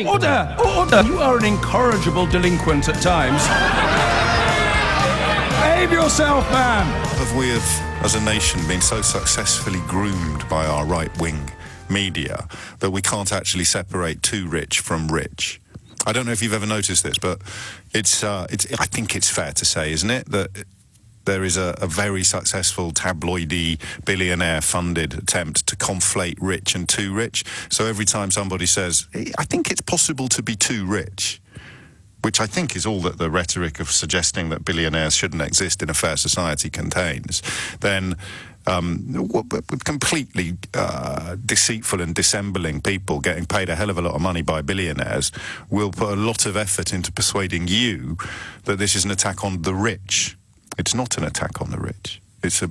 Order! Order! You are an incorrigible delinquent at times. Behave yourself, man! Have we, as a nation, been so successfully groomed by our right-wing media that we can't actually separate too rich from rich? I don't know if you've ever noticed this, but I think it's fair to say, isn't it, that there is a very successful tabloidy, billionaire-funded attempt to conflate rich and too rich. So every time somebody says, I think it's possible to be too rich, which I think is all that the rhetoric of suggesting that billionaires shouldn't exist in a fair society contains, then completely deceitful and dissembling people getting paid a hell of a lot of money by billionaires will put a lot of effort into persuading you that this is an attack on the rich. It's not an attack on the rich. It's a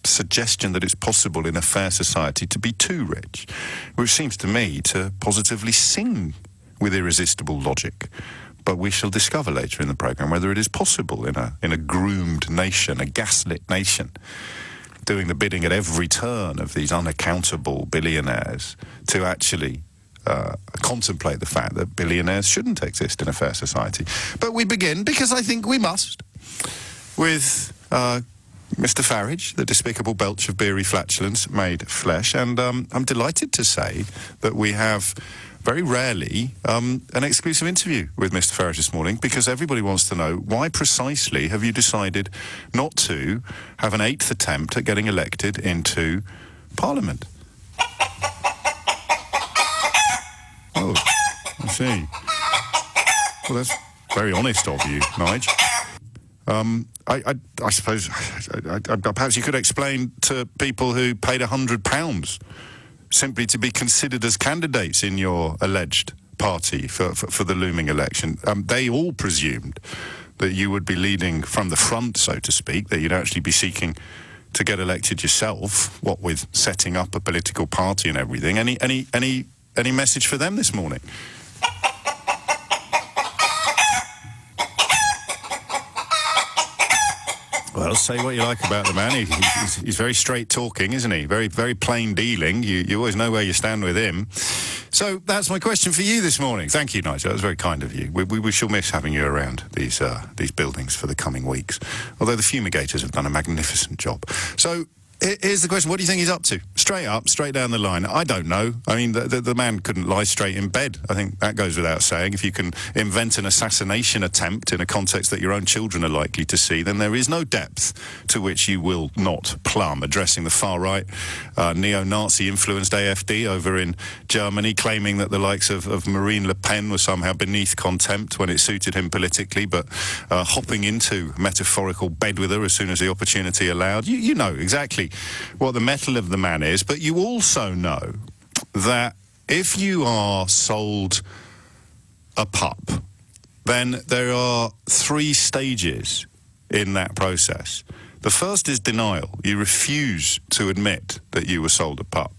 suggestion that it's possible in a fair society to be too rich, which seems to me to positively sing with irresistible logic. But we shall discover later in the programme whether it is possible in a groomed nation, a gaslit nation, doing the bidding at every turn of these unaccountable billionaires to actually contemplate the fact that billionaires shouldn't exist in a fair society. But we begin, because I think we must, with Mr. Farage, the despicable belch of beery flatulence made flesh. And I'm delighted to say that we have very rarely an exclusive interview with Mr. Farage this morning, because everybody wants to know why precisely have you decided not to have an 8th attempt at getting elected into Parliament? Oh, I see. Well, that's very honest of you, Nigel. I suppose perhaps you could explain to people who paid £100 simply to be considered as candidates in your alleged party for the looming election. They all presumed that you would be leading from the front, so to speak, that you'd actually be seeking to get elected yourself, what with setting up a political party and everything. Any message for them this morning? Well, say what you like about the man. He's very straight talking, isn't he? Very, very plain dealing. You always know where you stand with him. So that's my question for you this morning. Thank you, Nigel. That was very kind of you. We shall miss having you around these buildings for the coming weeks. Although the fumigators have done a magnificent job. So here's the question. What do you think he's up to? Straight up, straight down the line. I don't know. I mean, the man couldn't lie straight in bed. I think that goes without saying. If you can invent an assassination attempt in a context that your own children are likely to see, then there is no depth to which you will not plumb. Addressing the far-right, neo-Nazi-influenced AfD over in Germany, claiming that the likes of Marine Le Pen were somehow beneath contempt when it suited him politically, but hopping into metaphorical bed with her as soon as the opportunity allowed. You know exactly what the mettle of the man is, but you also know that if you are sold a pup, then there are 3 stages in that process. The first is denial. You refuse to admit that you were sold a pup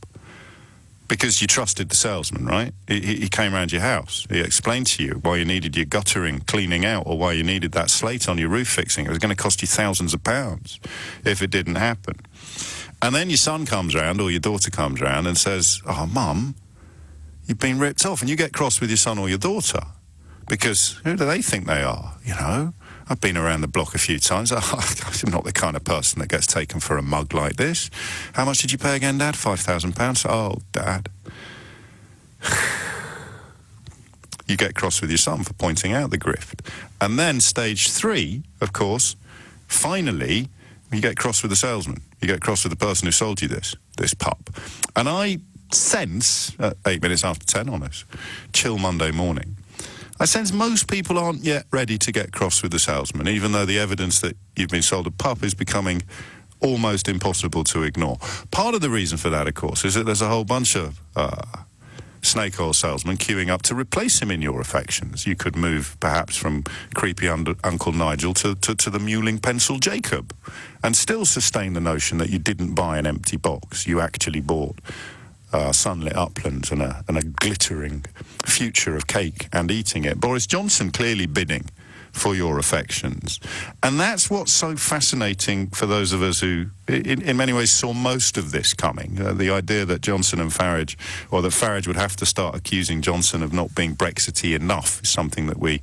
because you trusted the salesman, right? He came around your house. He explained to you why you needed your guttering cleaning out, or why you needed that slate on your roof fixing. It was going to cost you thousands of pounds if it didn't happen. And then your son comes round, or your daughter comes round and says, oh, Mum, you've been ripped off. And you get cross with your son or your daughter, because who do they think they are, you know? I've been around the block a few times. I'm not the kind of person that gets taken for a mug like this. How much did you pay again, Dad? £5,000. Oh, Dad. You get cross with your son for pointing out the grift. And then stage 3, of course, finally, you get cross with the salesman. You get cross with the person who sold you this pup. And I sense, at 8 minutes after 10 on this chill Monday morning, I sense most people aren't yet ready to get cross with the salesman, even though the evidence that you've been sold a pup is becoming almost impossible to ignore. Part of the reason for that, of course, is that there's a whole bunch of snake oil salesmen queuing up to replace him in your affections. You could move, perhaps, from creepy Uncle Nigel to the mewling pencil Jacob, and still sustain the notion that you didn't buy an empty box. You actually bought sunlit uplands and a glittering future of cake and eating it. Boris Johnson clearly bidding for your affections. And that's what's so fascinating for those of us who, in many ways, saw most of this coming. The idea that Johnson and Farage, or that Farage would have to start accusing Johnson of not being Brexity enough, is something that we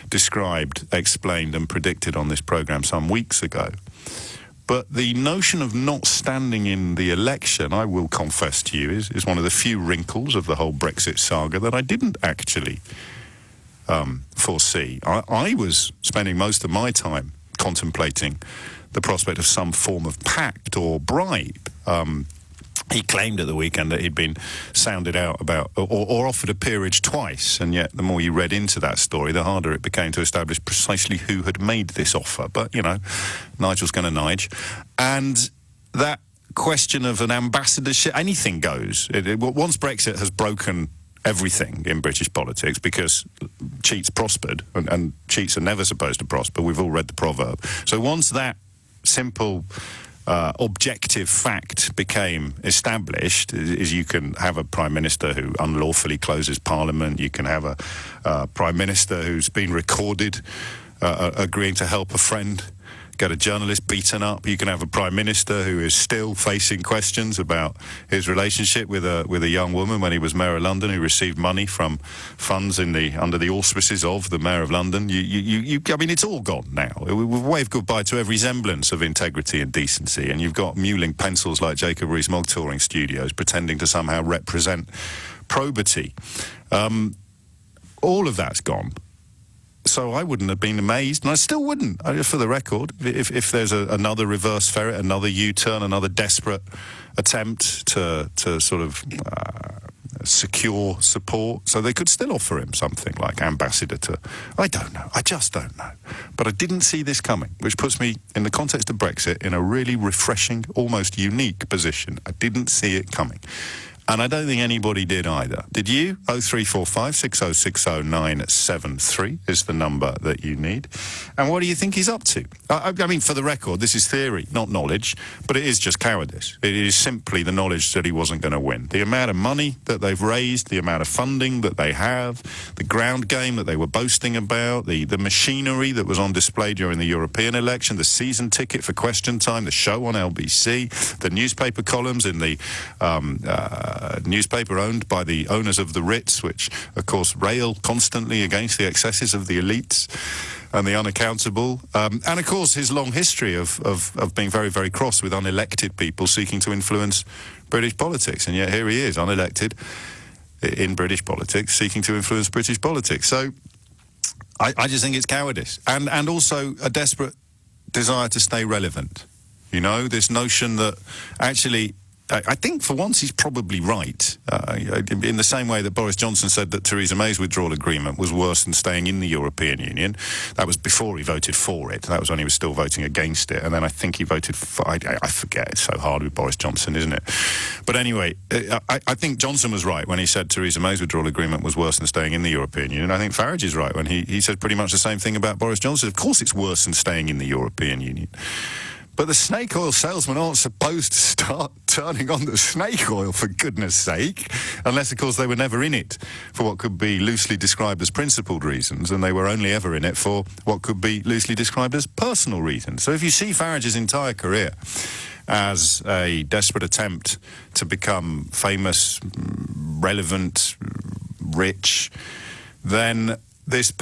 described, explained and predicted on this programme some weeks ago. But the notion of not standing in the election, I will confess to you, is one of the few wrinkles of the whole Brexit saga that I didn't actually foresee. I was spending most of my time contemplating the prospect of some form of pact or bribe. He claimed at the weekend that he'd been sounded out about or offered a peerage twice, and yet the more you read into that story, the harder it became to establish precisely who had made this offer. But, you know, Nigel's going to Nige. And that question of an ambassadorship, anything goes. Once Brexit has broken everything in British politics, because cheats prospered, and cheats are never supposed to prosper. We've all read the proverb. So once that simple objective fact became established, is you can have a Prime Minister who unlawfully closes Parliament, you can have a Prime Minister who's been recorded agreeing to help a friend get a journalist beaten up, you can have a Prime Minister who is still facing questions about his relationship with a young woman when he was Mayor of London, who received money from funds under the auspices of the Mayor of London. I mean, it's all gone now. We've waved goodbye to every semblance of integrity and decency, and you've got mewling pencils like Jacob Rees-Mogg touring studios pretending to somehow represent probity. All of that's gone. So I wouldn't have been amazed, and I still wouldn't, for the record, if there's another reverse ferret, another U-turn, another desperate attempt to sort of secure support. So they could still offer him something like ambassador to... I don't know. I just don't know. But I didn't see this coming, which puts me, in the context of Brexit, in a really refreshing, almost unique position. I didn't see it coming. And I don't think anybody did either. Did you? 0345 6060 973 is the number that you need. And what do you think he's up to? I mean, for the record, this is theory, not knowledge, but it is just cowardice. It is simply the knowledge that he wasn't going to win. The amount of money that they've raised, the amount of funding that they have, the ground game that they were boasting about, the machinery that was on display during the European election, the season ticket for Question Time, the show on LBC, the newspaper columns in the... newspaper owned by the owners of the Ritz, which, of course, rail constantly against the excesses of the elites and the unaccountable. And, of course, his long history of being very, very cross with unelected people seeking to influence British politics. And yet here he is, unelected in British politics, seeking to influence British politics. So I just think it's cowardice. And also a desperate desire to stay relevant. You know, this notion that actually... I think for once he's probably right, in the same way that Boris Johnson said that Theresa May's withdrawal agreement was worse than staying in the European Union. That was before he voted for it. That was when he was still voting against it. And then I think he voted for... I forget, it's so hard with Boris Johnson, isn't it? But anyway, I think Johnson was right when he said Theresa May's withdrawal agreement was worse than staying in the European Union. I think Farage is right when he said pretty much the same thing about Boris Johnson. Of course it's worse than staying in the European Union. But the snake oil salesmen aren't supposed to start turning on the snake oil, for goodness sake, unless, of course, they were never in it for what could be loosely described as principled reasons, and they were only ever in it for what could be loosely described as personal reasons. So if you see Farage's entire career as a desperate attempt to become famous, relevant, rich, then this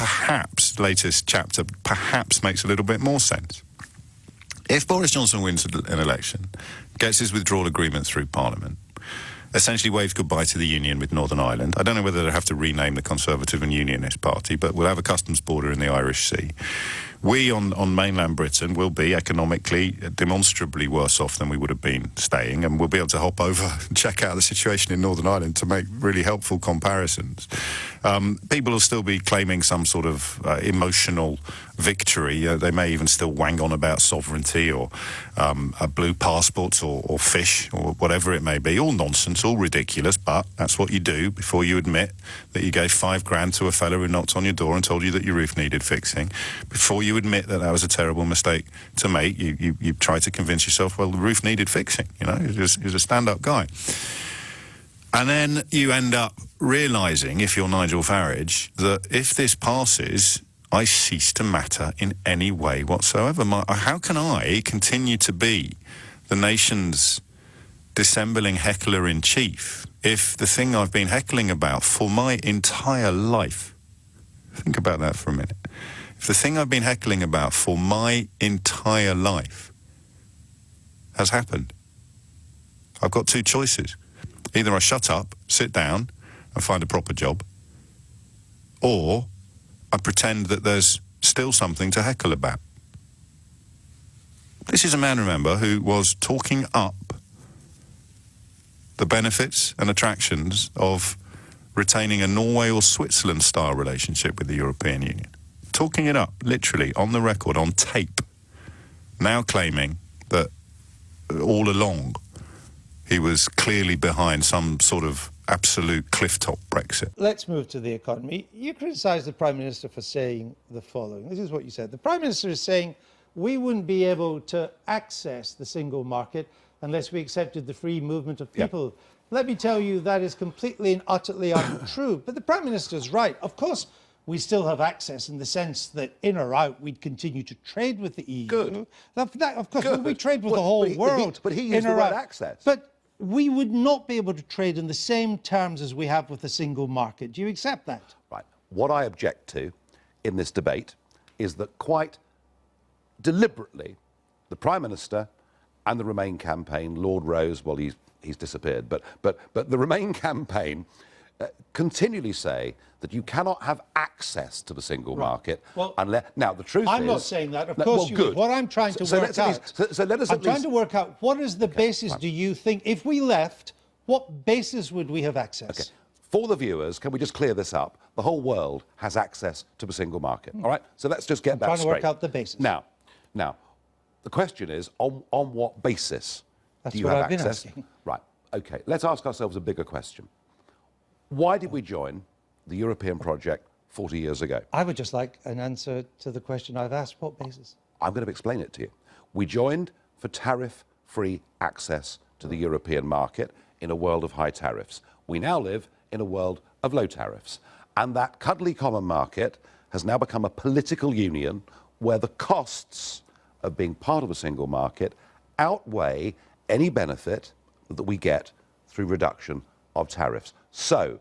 latest chapter perhaps makes a little bit more sense. If Boris Johnson wins an election, gets his withdrawal agreement through Parliament, essentially waves goodbye to the union with Northern Ireland. I don't know whether they'll have to rename the Conservative and Unionist Party, but we'll have a customs border in the Irish Sea. We on mainland Britain will be economically demonstrably worse off than we would have been staying, and we'll be able to hop over and check out the situation in Northern Ireland to make really helpful comparisons. People will still be claiming some sort of emotional victory. They may even still wang on about sovereignty or blue passports or fish or whatever it may be. All nonsense, all ridiculous, but that's what you do before you admit that you gave $5,000 to a fellow who knocked on your door and told you that your roof needed fixing. Before you admit that was a terrible mistake to make, you try to convince yourself, well, the roof needed fixing. You know, he was a stand-up guy. And then you end up realising, if you're Nigel Farage, that if this passes, I cease to matter in any way whatsoever. How can I continue to be the nation's dissembling heckler-in-chief if the thing I've been heckling about for my entire life, think about that for a minute, if the thing I've been heckling about for my entire life has happened, I've got two choices. Either I shut up, sit down and find a proper job, or I pretend that there's still something to heckle about. This is a man, remember, who was talking up the benefits and attractions of retaining a Norway or Switzerland-style relationship with the European Union. Talking it up, literally, on the record, on tape. Now claiming that all along he was clearly behind some sort of absolute cliff-top Brexit. Let's move to the economy. You criticised the Prime Minister for saying the following. This is what you said. The Prime Minister is saying we wouldn't be able to access the single market unless we accepted the free movement of people. Yeah. Let me tell you, that is completely and utterly untrue. But the Prime Minister is right. Of course, we still have access in the sense that in or out, we'd continue to trade with the EU. Good. Of course, we trade with the whole world. But he used the word access. But we would not be able to trade in the same terms as we have with the single market. Do you accept that? Right. What I object to in this debate is that quite deliberately, the Prime Minister and the Remain campaign, Lord Rose, well, he's disappeared, but the Remain campaign continually say that you cannot have access to the single market unless... Now, the truth is... I'm not saying that. Of course you would. What I'm trying to work out... I'm trying to work out what is the basis, do you think, if we left, what basis would we have access? Okay. For the viewers, can we just clear this up? The whole world has access to the single market, all right? So let's just get that straight. I'm trying to work out the basis. Now, the question is, on what basis do you have access? That's what I've been asking. Right, OK. Let's ask ourselves a bigger question. Why did we join the European project 40 years ago? I would just like an answer to the question I've asked. What basis? I'm going to explain it to you. We joined for tariff-free access to the European market in a world of high tariffs. We now live in a world of low tariffs. And that cuddly common market has now become a political union where the costs of being part of a single market outweigh any benefit that we get through reduction of tariffs. So,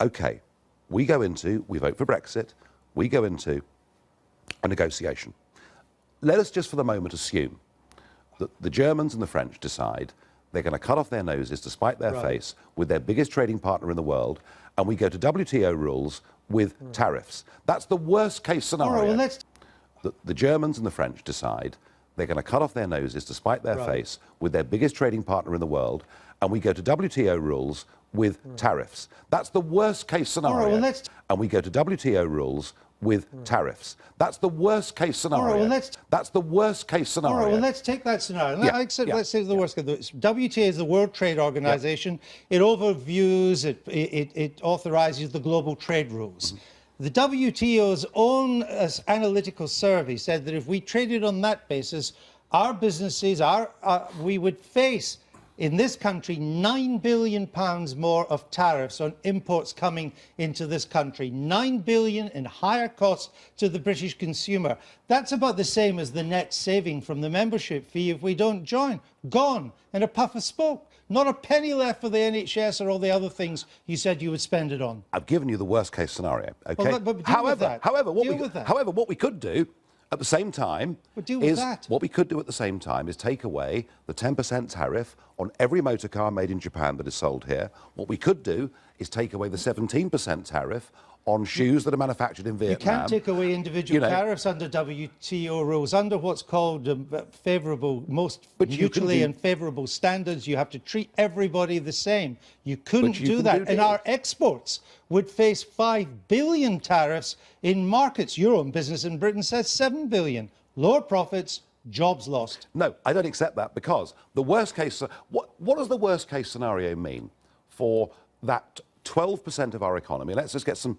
OK, we vote for Brexit, we go into a negotiation. Let us just for the moment assume that the Germans and the French decide they're going to cut off their noses to spite their face with their biggest trading partner in the world, and we go to WTO rules with tariffs. That's the worst case scenario. The Germans and the French decide they're going to cut off their noses to spite their face with their biggest trading partner in the world, and we go to WTO rules with tariffs. That's the worst case scenario. And we go to WTO rules with tariffs. That's the worst case scenario. That's the worst case scenario. All right, well, let's take that scenario. Let's say the worst case. WTO is the World Trade Organization. It overviews, it authorizes the global trade rules. The WTO's own analytical survey said that if we traded on that basis, our businesses, we would face in this country £9 billion more of tariffs on imports coming into this country. £9 billion in higher costs to the British consumer. That's about the same as the net saving from the membership fee if we don't join. Gone in a puff of smoke. Not a penny left for the NHS or all the other things you said you would spend it on. I've given you the worst case scenario, OK? Well, but however, what we could do at the same time is take away the 10% tariff on every motor car made in Japan that is sold here. What we could do is take away the 17% tariff on shoes that are manufactured in Vietnam. You can't take away individual tariffs under WTO rules. Under what's called favourable, most mutually and favourable standards, you have to treat everybody the same. You couldn't do that. And our exports would face 5 billion tariffs in markets. Your own business in Britain says 7 billion. Lower profits, jobs lost. No, I don't accept that, because the worst case... What does the worst case scenario mean for that 12% of our economy? Let's just get some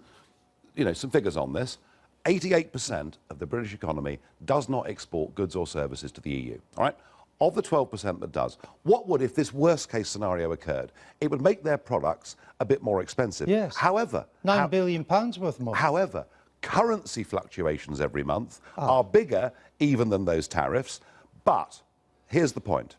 figures on this. 88% of the British economy does not export goods or services to the EU, all right? Of the 12% that does, what would, if this worst-case scenario occurred? It would make their products a bit more expensive. Yes. However... £9 billion worth more. However, currency fluctuations every month are bigger even than those tariffs. But here's the point.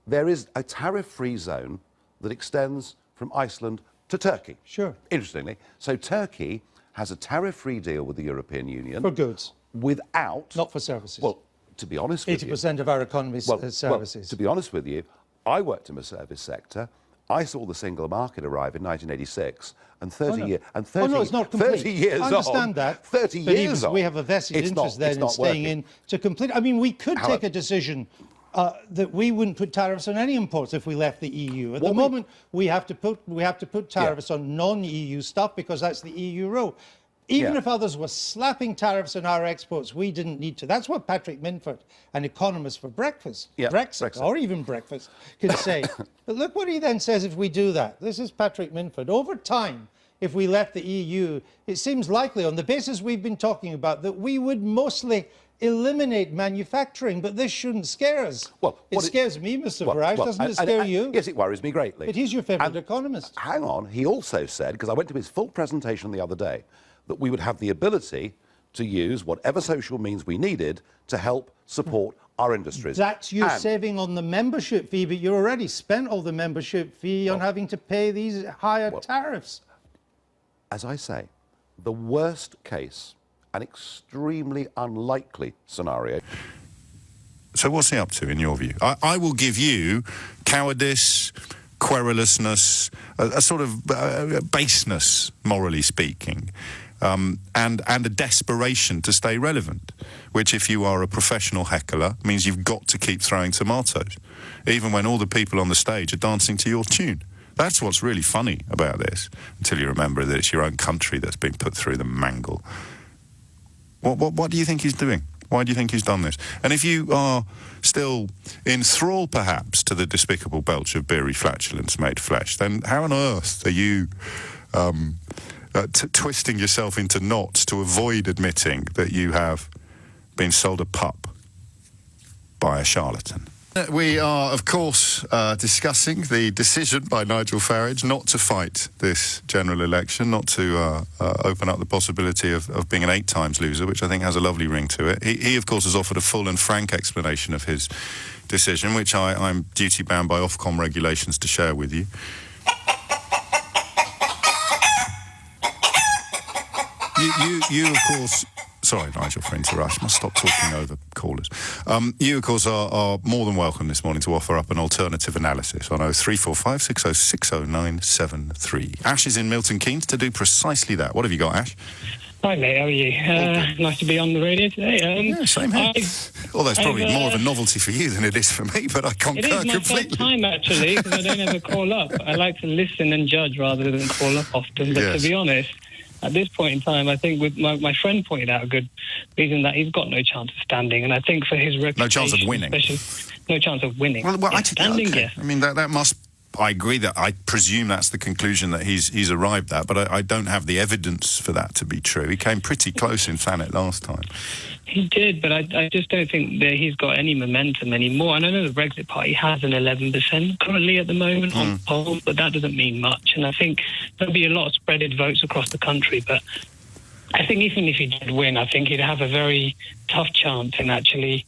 There is a tariff-free zone that extends from Iceland to Turkey. Sure. Interestingly. So Turkey has a tariff-free deal with the European Union. For goods. Without... Not for services. Well, to be honest with you... 80% of our economy is services. Well, to be honest with you, I worked in the service sector. I saw the single market arrive in 1986, and 30 years... And 30, no, it's not complete. 30 years on... I understand that. 30 years on... We have a vested interest then in staying in to complete... I mean, we could take a decision that we wouldn't put tariffs on any imports if we left the EU. At the moment, we have to put tariffs on non-EU stuff because that's the EU rule. Even if others were slapping tariffs on our exports, we didn't need to. That's what Patrick Minford, an economist for Brexit, or even breakfast, can say. But look what he then says if we do that. This is Patrick Minford. Over time, if we left the EU, it seems likely, on the basis we've been talking about, that we would mostly eliminate manufacturing, but this shouldn't scare us. Well, it scares me, Mr. Farage, doesn't it scare you? Yes, it worries me greatly. But he's your favourite economist. Hang on, he also said, because I went to his full presentation the other day, that we would have the ability to use whatever social means we needed to help support our industries. That's you saving on the membership fee, but you already spent all the membership fee on having to pay these higher tariffs. As I say, the worst case, an extremely unlikely scenario. So what's he up to, in your view? I will give you cowardice, querulousness, a sort of baseness, morally speaking, and a desperation to stay relevant, which, if you are a professional heckler, means you've got to keep throwing tomatoes, even when all the people on the stage are dancing to your tune. That's what's really funny about this, until you remember that it's your own country that's been put through the mangle. What do you think he's doing? Why do you think he's done this? And if you are still in thrall, perhaps, to the despicable belch of beery flatulence made flesh, then how on earth are you twisting yourself into knots to avoid admitting that you have been sold a pup by a charlatan? We are, of course, discussing the decision by Nigel Farage not to fight this general election, not to open up the possibility of being an 8 times loser, which I think has a lovely ring to it. He, of course, has offered a full and frank explanation of his decision, which I'm duty-bound by Ofcom regulations to share with you. You, of course... Sorry, Nigel, for interrupting. I must stop talking over callers. You, of course, are more than welcome this morning to offer up an alternative analysis on 0345 6060973. Ash is in Milton Keynes to do precisely that. What have you got, Ash? Hi, mate. How are you? Nice to be on the radio today. Yeah, same here. Although it's probably more of a novelty for you than it is for me, but I concur completely. It is my first time, actually, because I don't ever call up. I like to listen and judge rather than call up often. But to be honest, at this point in time, I think with my friend pointed out a good reason that he's got no chance of standing, and I think for his reputation... No chance of winning. No chance of winning. Well, standing, yes. I mean, that must... I agree that I presume that's the conclusion that he's arrived at, but I don't have the evidence for that to be true. He came pretty close in Thanet last time. He did, but I just don't think that he's got any momentum anymore. And I know the Brexit Party has an 11% currently at the moment on polls, but that doesn't mean much. And I think there'll be a lot of spreaded votes across the country, but I think even if he did win, I think he'd have a very tough chance in actually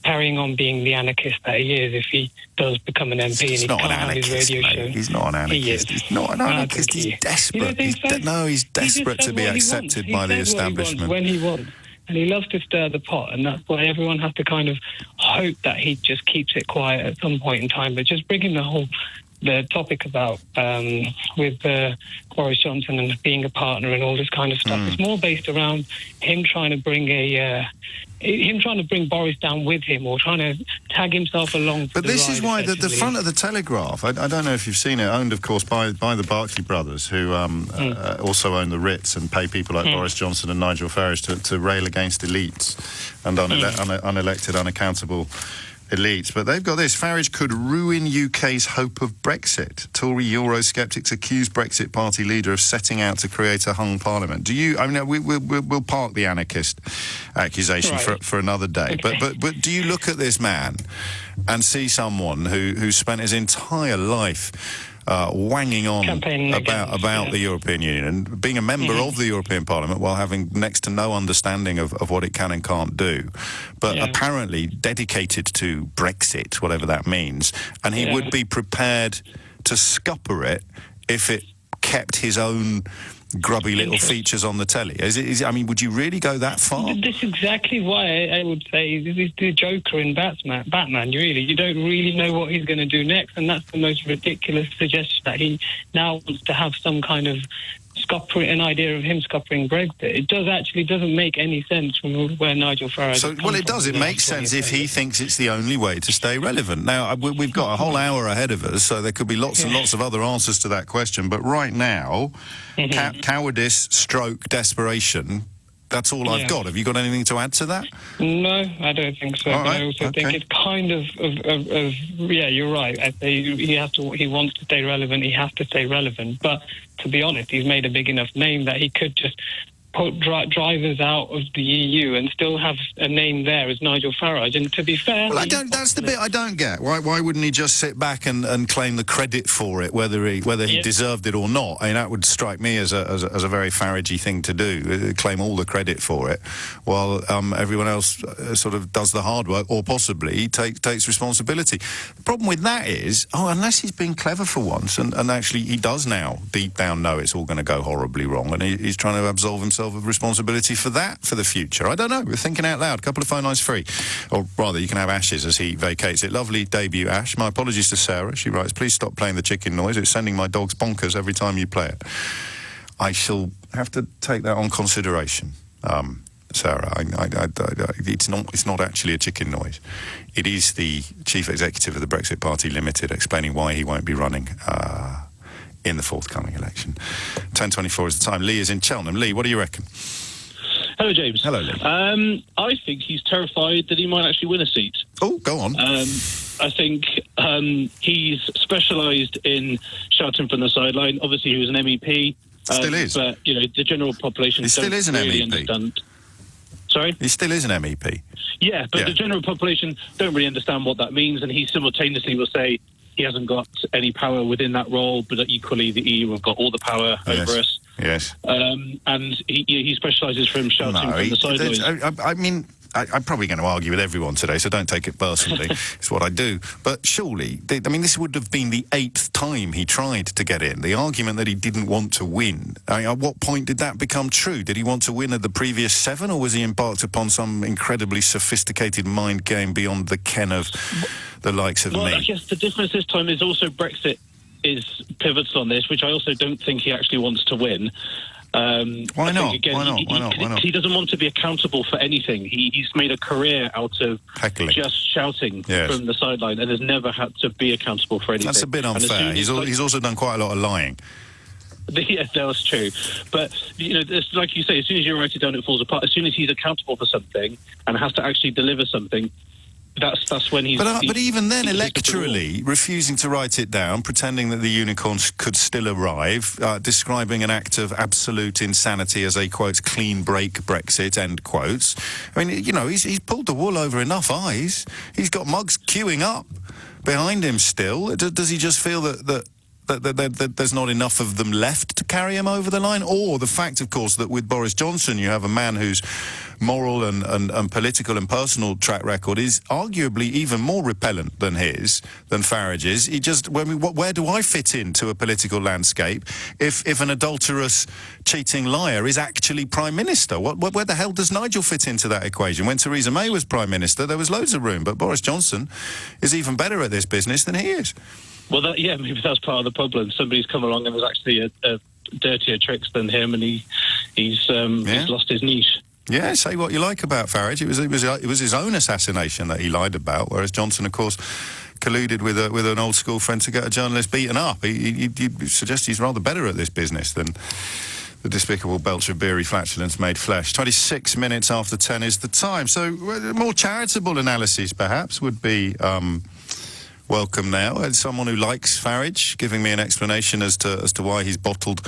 carrying on being the anarchist that he is if he does become an MP and he can't have his radio show. He's not an anarchist. He's not an anarchist. He's desperate. He's desperate to be accepted by the establishment. When he wants. And he loves to stir the pot, and that's why everyone has to kind of hope that he just keeps it quiet at some point in time. But just bringing the topic about with Boris Johnson and being a partner and all this kind of stuff, it's more based around him trying to bring Boris down with him, or trying to tag himself along. But this is why the front of the Telegraph, I don't know if you've seen it, owned, of course, by the Barclay brothers, who also own the Ritz and pay people like Boris Johnson and Nigel Farage to rail against elites and unelected, unaccountable elites. But they've got this: Farage could ruin UK's hope of Brexit. Tory Eurosceptics accuse Brexit Party leader of setting out to create a hung parliament. Do you? I mean, we'll park the anarchist accusation for another day. Okay. But do you look at this man and see someone who spent his entire life wanging on Campaigning about the European Union and being a member of the European Parliament while having next to no understanding of what it can and can't do, but apparently dedicated to Brexit, whatever that means, and he would be prepared to scupper it if it kept his own grubby little features on the telly. I mean, would you really go that far? This is exactly why I would say this is the Joker in Batman, really. You don't really know what he's going to do next, and that's the most ridiculous suggestion, that he now wants to have some kind of an idea of him scuppering Brexit. It doesn't make any sense from where Nigel Farage... So, well, it does. It makes sense if he thinks it's the only way to stay relevant. Now, we've got a whole hour ahead of us, so there could be lots and lots of other answers to that question. But right now, cowardice, stroke, desperation, that's all I've got. Have you got anything to add to that? No, I don't think so. All but right. I also think it's kind of yeah, you're right. I say he wants to stay relevant, he has to stay relevant. But to be honest, he's made a big enough name that he could just put drivers out of the EU and still have a name there as Nigel Farage. And to be fair... Well, that's the bit I don't get. Why wouldn't he just sit back and claim the credit for it, whether he deserved it or not? I mean, that would strike me as a very Faragey thing to do, claim all the credit for it, while everyone else sort of does the hard work, or possibly takes responsibility. The problem with that is, unless he's been clever for once, and actually he does now, deep down, know it's all going to go horribly wrong, and he's trying to absolve himself of responsibility for that for the future. I don't know. We're thinking out loud. A couple of phone lines free. Or rather, you can have Ash's as he vacates it. Lovely debut, Ash. My apologies to Sarah. She writes, please stop playing the chicken noise. It's sending my dogs bonkers every time you play it. I shall have to take that on consideration, Sarah. It's not actually a chicken noise. It is the chief executive of the Brexit Party Limited explaining why he won't be running in the forthcoming election. 10:24 is the time. Lee is in Cheltenham. Lee, what do you reckon? Hello, James. Hello, Lee. I think he's terrified that he might actually win a seat. Oh, go on. I think he's specialised in shouting from the sideline. Obviously, he was an MEP. Still is. But, the general population still is an really MEP. understand. Sorry? He still is an MEP. Yeah, but the general population don't really understand what that means, and he simultaneously will say he hasn't got any power within that role, but equally the EU have got all the power over us. Yes. And he specialises from shouting from the sidelines. I mean, I'm probably going to argue with everyone today, so don't take it personally. It's what I do. But surely, this would have been the 8th time he tried to get in. The argument that he didn't want to win, at what point did that become true? Did he want to win at the previous 7, or was he embarked upon some incredibly sophisticated mind game beyond the ken of the likes of me? I guess the difference this time is also Brexit is pivotal on this, which I also don't think he actually wants to win. Why not? He doesn't want to be accountable for anything. He's made a career out of heckling, just shouting from the sideline, and has never had to be accountable for anything. That's a bit unfair. He's also done quite a lot of lying. Yes, that's true. But, it's like you say, as soon as you write it down, it falls apart. As soon as he's accountable for something and has to actually deliver something, that's when he's... But even then, electorally, refusing to write it down, pretending that the unicorns could still arrive, describing an act of absolute insanity as a, quote, clean break Brexit, end quotes. I mean, he's pulled the wool over enough eyes. He's got mugs queuing up behind him still. Does he just feel that there's not enough of them left to carry him over the line? Or the fact, of course, that with Boris Johnson you have a man whose moral and political and personal track record is arguably even more repellent than Farage's. Where do I fit into a political landscape if an adulterous, cheating liar is actually Prime Minister? Where the hell does Nigel fit into that equation? When Theresa May was Prime Minister, there was loads of room, but Boris Johnson is even better at this business than he is. Well, maybe that's part of the problem. Somebody's come along and there's actually a dirtier tricks than him, and he's lost his niche. Yeah, say what you like about Farage. It was his own assassination that he lied about, whereas Johnson, of course, colluded with an old school friend to get a journalist beaten up. He suggests he's rather better at this business than the despicable belch of beery flatulence made flesh. 26 minutes after 10 is the time. So more charitable analyses, perhaps, would be welcome now. As someone who likes Farage, giving me an explanation as to why he's bottled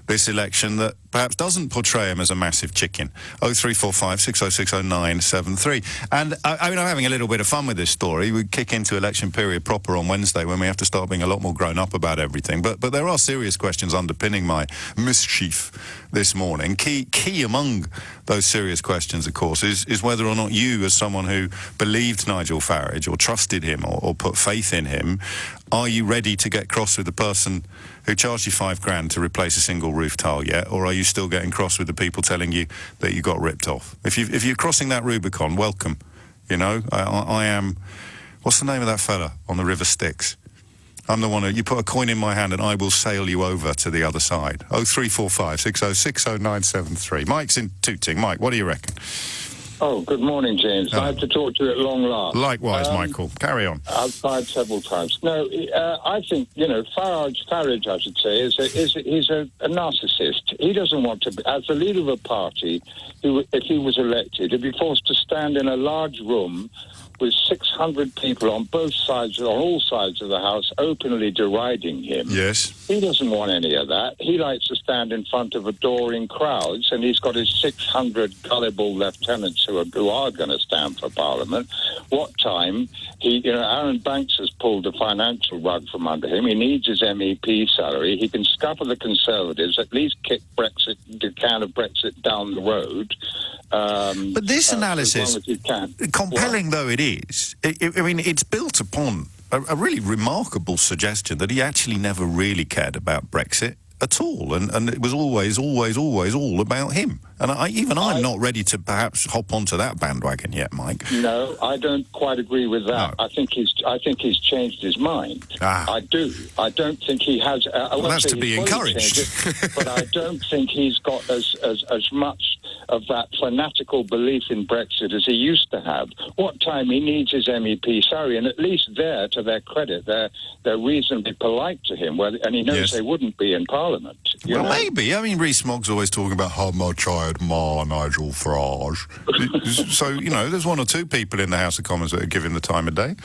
this election that perhaps doesn't portray him as a massive chicken. 0345 6060973. And I mean, I'm having a little bit of fun with this story. We kick into election period proper on Wednesday when we have to start being a lot more grown up about everything. But there are serious questions underpinning my mischief this morning. Key among those serious questions, of course, is whether or not you, as someone who believed Nigel Farage or trusted him or put faith in him, are you ready to get cross with the person who charged you £5,000 to replace a single roof tile yet, or are you still getting cross with the people telling you that you got ripped off? If you're crossing that Rubicon, welcome. You know, I am. What's the name of that fella on the River Styx? I'm the one who you put a coin in my hand and I will sail you over to the other side. 0345 6060973. Mike's in Tooting. Mike, what do you reckon? Oh, good morning, James. Nice to talk to you at long last. Likewise, Michael. Carry on. I've tried several times. No, I think, Farage, I should say, he's a narcissist. He doesn't want to be, as the leader of a party, if he was elected, he'd be forced to stand in a large room with 600 people on all sides of the House, openly deriding him. Yes. He doesn't want any of that. He likes to stand in front of adoring crowds, and he's got his 600 gullible lieutenants who are going to stand for Parliament. What time Aaron Banks has pulled the financial rug from under him. He needs his MEP salary. He can scupper the Conservatives, at least kick the can of Brexit down the road. But this analysis, as long as he can. compelling though it is, I mean, it's built upon a really remarkable suggestion that he actually never really cared about Brexit at all, and it was always all about him. And I'm not ready to perhaps hop onto that bandwagon yet, Mike. No, I don't quite agree with that. No. I think he's changed his mind. I do. I don't think he has. That's to be encouraged. But I don't think he's got as much of that fanatical belief in Brexit as he used to have. What time he needs his MEP salary, and at least there, to their credit, they're reasonably polite to him, and he knows they wouldn't be in Parliament. Well, maybe. I mean, Rees-Mogg's always talking about how much I admire Nigel Farage. So, there's one or two people in the House of Commons that are giving the time of day.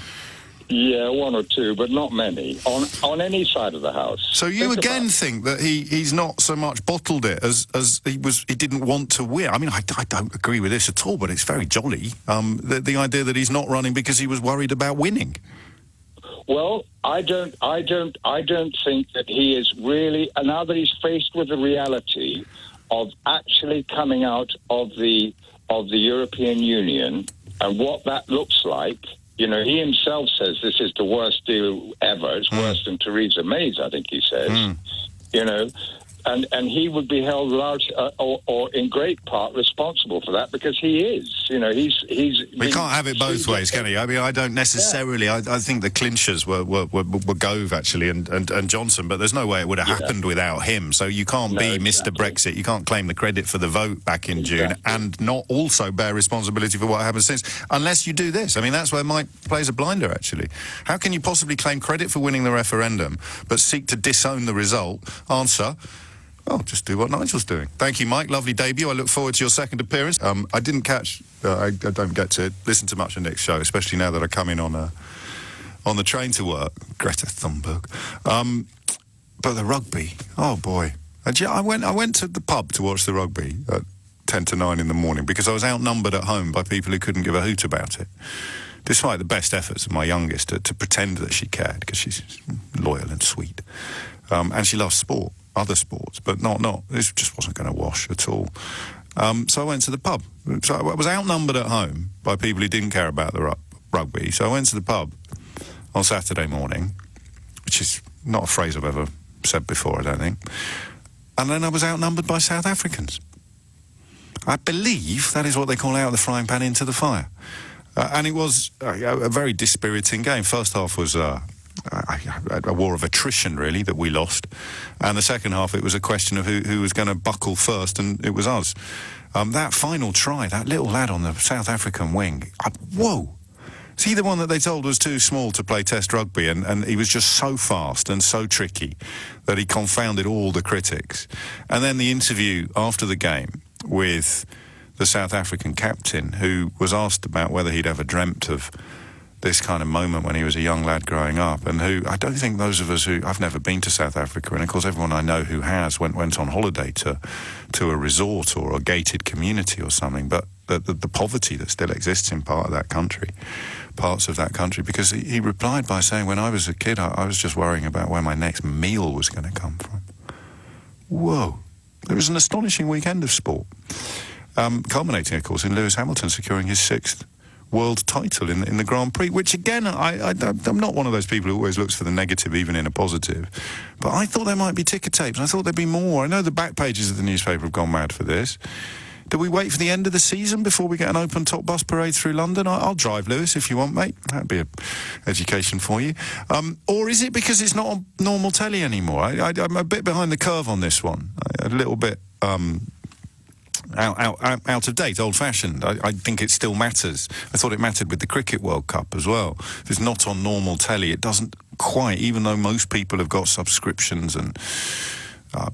Yeah, one or two, but not many, on any side of the House. So you think that he's not so much bottled it as he didn't want to win. I mean, I don't agree with this at all, but it's very jolly. The idea that he's not running because he was worried about winning. Well, I don't think that he is really, now that he's faced with the reality of actually coming out of the European Union and what that looks like. He himself says this is the worst deal ever. It's worse than Theresa May's, I think he says. And he would be held large or in great part responsible for that because he is. We can't have it both ways, can he? I mean, I don't necessarily. I think the clinchers were Gove actually and Johnson, but there's no way it would have happened without him. So you can't be Mr. Brexit. You can't claim the credit for the vote back in June and not also bear responsibility for what happened since, unless you do this. I mean, that's where Mike plays a blinder. Actually, how can you possibly claim credit for winning the referendum but seek to disown the result? Answer. Well, just do what Nigel's doing. Thank you, Mike. Lovely debut. I look forward to your second appearance. I didn't catch... I don't get to listen to much of Nick's show, especially now that I come in on the train to work. Greta Thunberg. But the rugby, oh boy. I went to the pub to watch the rugby at 10 to 9 in the morning because I was outnumbered at home by people who couldn't give a hoot about it. Despite the best efforts of my youngest to pretend that she cared because she's loyal and sweet. And she loves other sports, but not. This just wasn't going to wash at all. So I went to the pub. So I was outnumbered at home by people who didn't care about the rugby. So I went to the pub on Saturday morning, which is not a phrase I've ever said before, I don't think. And then I was outnumbered by South Africans. I believe that is what they call out of the frying pan into the fire. And it was a very dispiriting game. First half was... a war of attrition, really, that we lost. And the second half, it was a question of who was going to buckle first, and it was us. That final try, that little lad on the South African wing, whoa! Is he the one that they told was too small to play Test rugby, and he was just so fast and so tricky that he confounded all the critics. And then the interview after the game with the South African captain, who was asked about whether he'd ever dreamt of this kind of moment when he was a young lad growing up, and who I don't think those of us who I've never been to South Africa, and of course everyone I know who has went on holiday to a resort or a gated community or something, but the poverty that still exists in parts of that country, because he replied by saying, when I was a kid, I was just worrying about where my next meal was going to come from. Whoa. It was an astonishing weekend of sport, culminating, of course, in Lewis Hamilton securing his 6th world title in the Grand Prix, which, again, I'm not one of those people who always looks for the negative, even in a positive, but I thought there might be ticker tapes. I thought there'd be more. I know the back pages of the newspaper have gone mad for this. Do we wait for the end of the season before we get an open top bus parade through London? I'll drive, Lewis, if you want, mate. That'd be an education for you. Or is it because it's not on normal telly anymore? I'm a bit behind the curve on this one. A little bit out of date, old-fashioned. I think it still matters. I thought it mattered with the Cricket World Cup as well. If it's not on normal telly, it doesn't quite, even though most people have got subscriptions and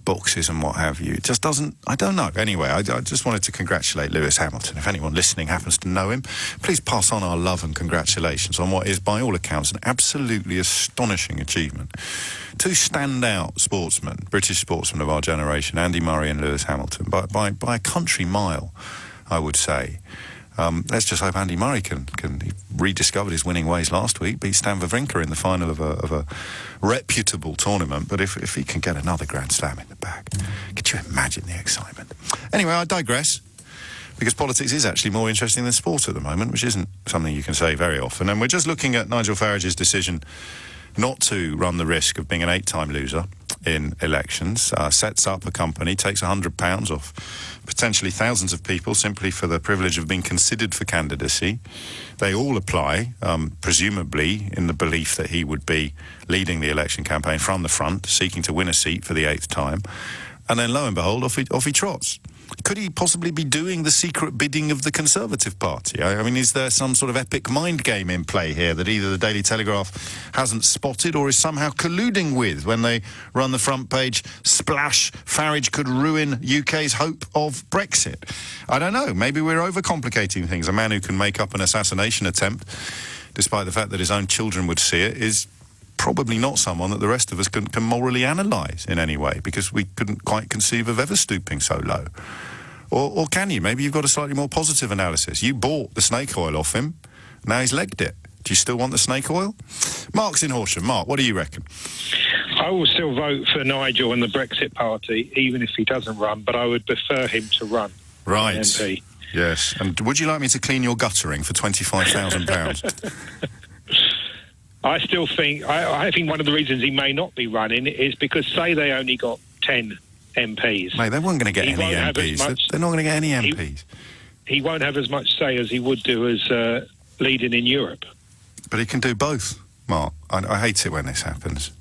boxes and what have you. It just doesn't, I don't know. Anyway, I just wanted to congratulate Lewis Hamilton. If anyone listening happens to know him, please pass on our love and congratulations on what is, by all accounts, an absolutely astonishing achievement. Two standout sportsmen, British sportsmen of our generation, Andy Murray and Lewis Hamilton, by a country mile, I would say. Let's just hope Andy Murray he rediscovered his winning ways last week, beat Stan Wawrinka in the final of a reputable tournament. But if he can get another Grand Slam in the bag, could you imagine the excitement? Anyway, I digress, because politics is actually more interesting than sport at the moment, which isn't something you can say very often. And we're just looking at Nigel Farage's decision not to run the risk of being an 8-time loser in elections, sets up a company, takes £100 off potentially thousands of people simply for the privilege of being considered for candidacy. They all apply, presumably in the belief that he would be leading the election campaign from the front, seeking to win a seat for the 8th time. And then, lo and behold, off he trots. Could he possibly be doing the secret bidding of the Conservative Party? I mean, is there some sort of epic mind game in play here that either the Daily Telegraph hasn't spotted or is somehow colluding with when they run the front page, splash, Farage could ruin UK's hope of Brexit? I don't know. Maybe we're overcomplicating things. A man who can make up an assassination attempt, despite the fact that his own children would see it, is probably not someone that the rest of us can morally analyse in any way, because we couldn't quite conceive of ever stooping so low. Or can you? Maybe you've got a slightly more positive analysis. You bought the snake oil off him, now he's legged it. Do you still want the snake oil? Mark's in Horsham. Mark, what do you reckon? I will still vote for Nigel and the Brexit Party, even if he doesn't run, but I would prefer him to run. Right. MP. Yes. And would you like me to clean your guttering for £25,000? I still think, I think one of the reasons he may not be running is because, say, they only got 10 MPs. Mate, they weren't going to get any MPs. They're not going to get any MPs. He won't have as much say as he would do as leading in Europe. But he can do both, Mark. I hate it when this happens.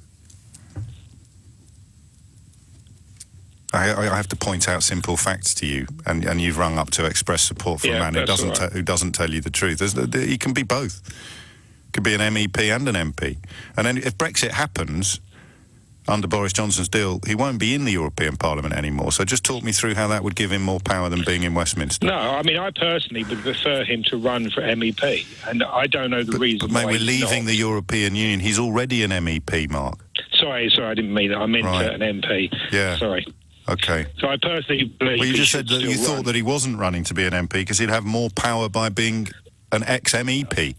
I have to point out simple facts to you, and you've rung up to express support for a man who doesn't tell you the truth. He can be both. Could be an MEP and an MP. And then if Brexit happens under Boris Johnson's deal, he won't be in the European Parliament anymore. So just talk me through how that would give him more power than being in Westminster. No, I mean, I personally would prefer him to run for MEP, and I don't know the reason why. But mate, we're leaving the European Union. He's already an MEP, Mark. Sorry, I didn't mean that. I meant an MP. Yeah. Sorry. Okay. So I personally believe. Well, you just said that you thought that he wasn't running to be an MP because he'd have more power by being an ex-MEP.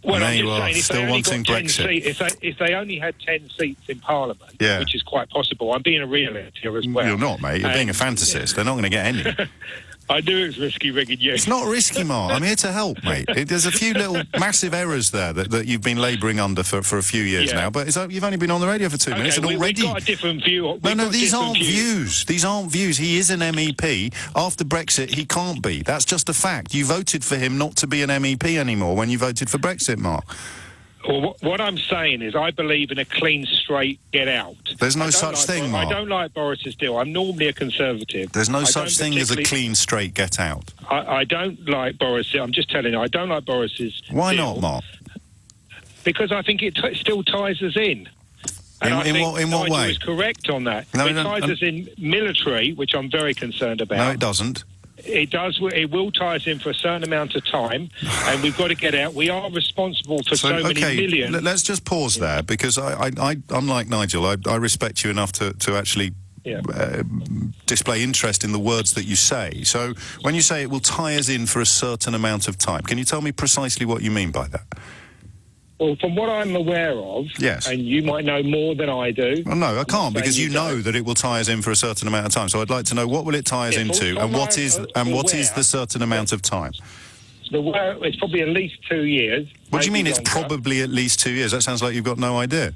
Well, and I'm you just are saying, if still they only wanting got 10 Brexit. seats, if they only had 10 seats in Parliament, which is quite possible, I'm being a realist here as well. You're not, mate. You're being a fantasist. They're not going to get any. I knew it was risky rigging you. It's not risky, Mark. I'm here to help, mate. There's a few little massive errors there that you've been labouring under for a few years now, but you've only been on the radio for 2 minutes and already... We've got a different view. No, these aren't views. These aren't views. He is an MEP. After Brexit, he can't be. That's just a fact. You voted for him not to be an MEP anymore when you voted for Brexit, Mark. Well, what I'm saying is I believe in a clean, straight get out. There's no such thing, Mark. I don't like Boris's deal. I'm normally a Conservative. There's no such thing as a clean, straight get out. I don't like Boris. I'm just telling you, I don't like Boris's Why deal not, Mark? Because I think it still ties us in. And in what Nigel way? is correct on that. No, it ties us in military, which I'm very concerned about. No, it doesn't. It does. It will tie us in for a certain amount of time, and we've got to get out. We are responsible for so many millions. Let's just pause there, because I'm like Nigel. I respect you enough to actually display interest in the words that you say. So when you say it will tie us in for a certain amount of time, can you tell me precisely what you mean by that? Well, from what I'm aware of, yes, and you might know more than I do. Well, no, I can't, because you know that it will tie us in for a certain amount of time. So I'd like to know, what will it tie us into, and what is the certain amount of time? It's probably at least 2 years. What do you mean it's probably at least 2 years? That sounds like you've got no idea.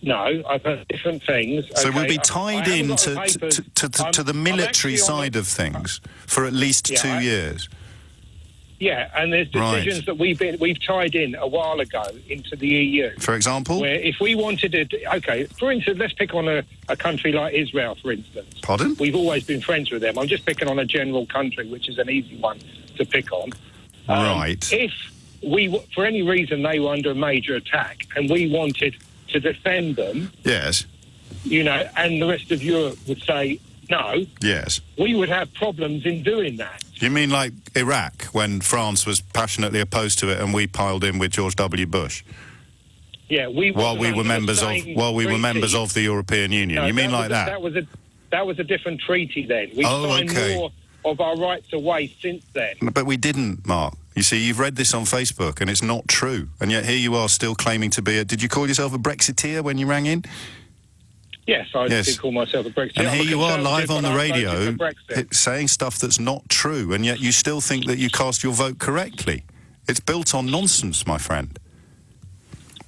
No, I've heard different things. So we'll be tied in to the military side of things for at least 2 years. Yeah, and there's decisions that we've tied in a while ago into the EU. For example? Where if we wanted to... OK, for instance, let's pick on a country like Israel, for instance. Pardon? We've always been friends with them. I'm just picking on a general country, which is an easy one to pick on. Right. If we, for any reason, they were under a major attack and we wanted to defend them... Yes. You know, and the rest of Europe would say no... Yes. We would have problems in doing that. You mean like Iraq, when France was passionately opposed to it and we piled in with George W. Bush? Yeah, while we were members of the European Union. No, you mean like that? That was a different treaty then. We signed more of our rights away since then. But we didn't, Mark. You see, you've read this on Facebook and it's not true. And yet here you are still claiming to be did you call yourself a Brexiteer when you rang in? Yes, I did call myself a Brexiteer. And here you are live on the radio saying stuff that's not true, and yet you still think that you cast your vote correctly. It's built on nonsense, my friend.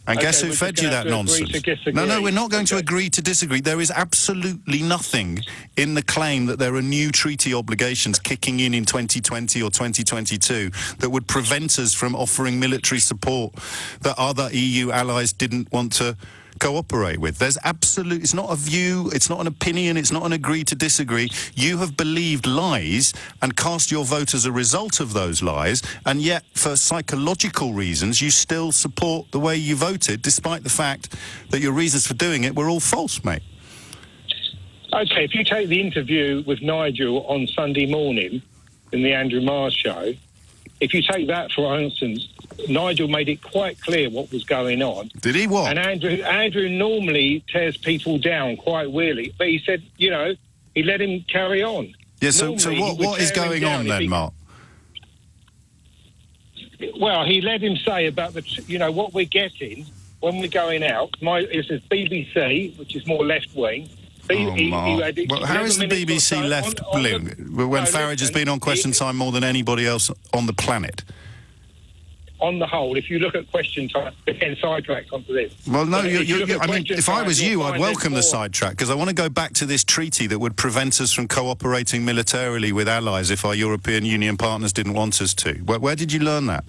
And guess who fed you that nonsense? No, we're not going to agree to disagree. There is absolutely nothing in the claim that there are new treaty obligations kicking in 2020 or 2022 that would prevent us from offering military support that other EU allies didn't want to cooperate with. It's not a view, it's not an opinion, it's not an agree to disagree. You have believed lies and cast your vote as a result of those lies, and yet for psychological reasons you still support the way you voted, despite the fact that your reasons for doing it were all false, mate. Okay, if you take the interview with Nigel on Sunday morning in the Andrew Marr show, if you take that for instance, Nigel made it quite clear what was going on. Did he? What? And Andrew normally tears people down quite really, but he said, you know, he let him carry on. Yeah, so what is going on then, Mark? Well, he let him say about what we're getting when we're going out. It says BBC, which is more left-wing. Well, how is the BBC left-wing when Farage has been on Question Time more than anybody else on the planet? On the whole, if you look at Question Time, again, sidetracked onto this. Well, no, if I was you, I'd welcome the sidetrack, because I want to go back to this treaty that would prevent us from cooperating militarily with allies if our European Union partners didn't want us to. Where did you learn that?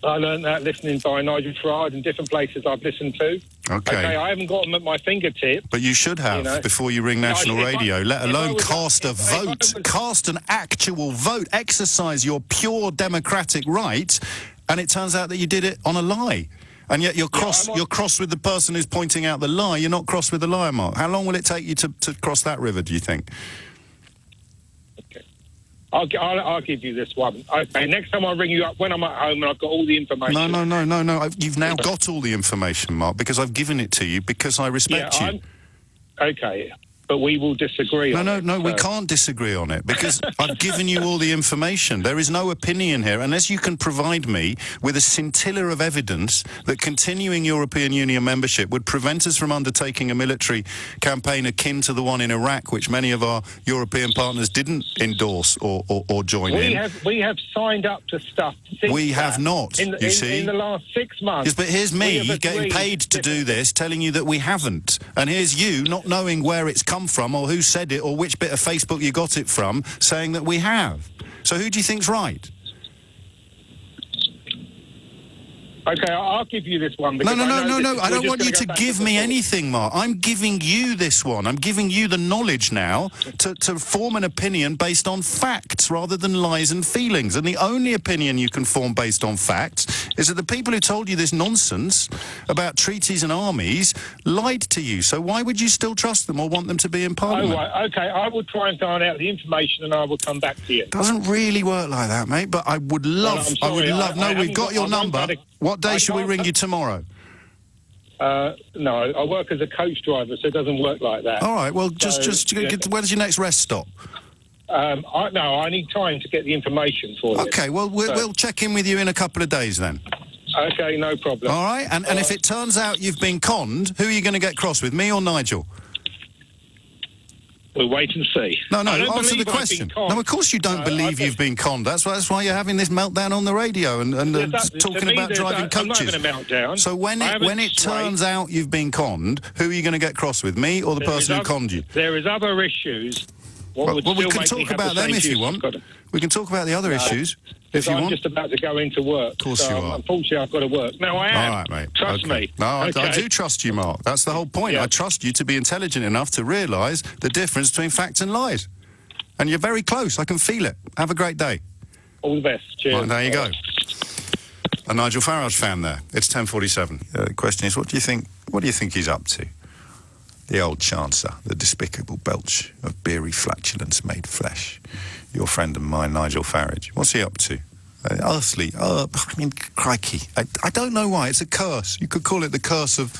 I learned that listening by Nigel Farage in different places I've listened to. Okay, I haven't got them at my fingertips. But you should have before you ring national radio, let alone cast a vote, cast an actual vote, exercise your pure democratic right, and it turns out that you did it on a lie. And yet you're cross with the person who's pointing out the lie. You're not cross with the liar, Mark. How long will it take you to cross that river, do you think? I'll give you this one. Okay, next time I ring you up when I'm at home and I've got all the information. No. You've now got all the information, Mark, because I've given it to you because I respect you. Okay, but we will disagree on it. No, we can't disagree on it because I've given you all the information. There is no opinion here unless you can provide me with a scintilla of evidence that continuing European Union membership would prevent us from undertaking a military campaign akin to the one in Iraq, which many of our European partners didn't endorse or join in. We have signed up to stuff since we have not, you see. In the last 6 months. Yes, but here's me getting paid to do this, telling you that we haven't. And here's you not knowing where it's come from or who said it or which bit of Facebook you got it from, saying that we have. So who do you think's right? Okay, I'll give you this one. No. because I don't want you to give me anything, Mark. I'm giving you this one. I'm giving you the knowledge now to form an opinion based on facts rather than lies and feelings. And the only opinion you can form based on facts is that the people who told you this nonsense about treaties and armies lied to you. So why would you still trust them or want them to be in Parliament? Oh, right. Okay, I will try and find out the information and I will come back to you. Doesn't really work like that, mate, but I would love... Well, I'm sorry, No, we've got your number. What day should we ring you tomorrow? No, I work as a coach driver, so it doesn't work like that. All right, well, when's your next rest stop? I need time to get the information for you. Okay, well, we'll check in with you in a couple of days then. Okay, no problem. All right, and if it turns out you've been conned, who are you going to get cross with, me or Nigel? We'll wait and see. No, answer the question. No, of course you don't believe you've been conned. That's why you're having this meltdown on the radio and talking about driving coaches. I'm not going to melt down. So when it turns out you've been conned, who are you going to get cross with, me or the person who conned you? There is other issues. Well, we can talk about them if you want. We can talk about the other issues if you want. I'm just about to go into work. Of course you are. Unfortunately, I've got to work. No, I am. All right, mate. Trust me. No, I do trust you, Mark. That's the whole point. Yeah. I trust you to be intelligent enough to realise the difference between facts and lies. And you're very close. I can feel it. Have a great day. All the best. Cheers. Right, there you go. A Nigel Farage fan there. It's 10:47. The question is, what do you think he's up to? The old Chancellor, the despicable belch of beery flatulence made flesh. Your friend and mine, Nigel Farage. What's he up to? Earthly. Crikey. I don't know why. It's a curse. You could call it the curse of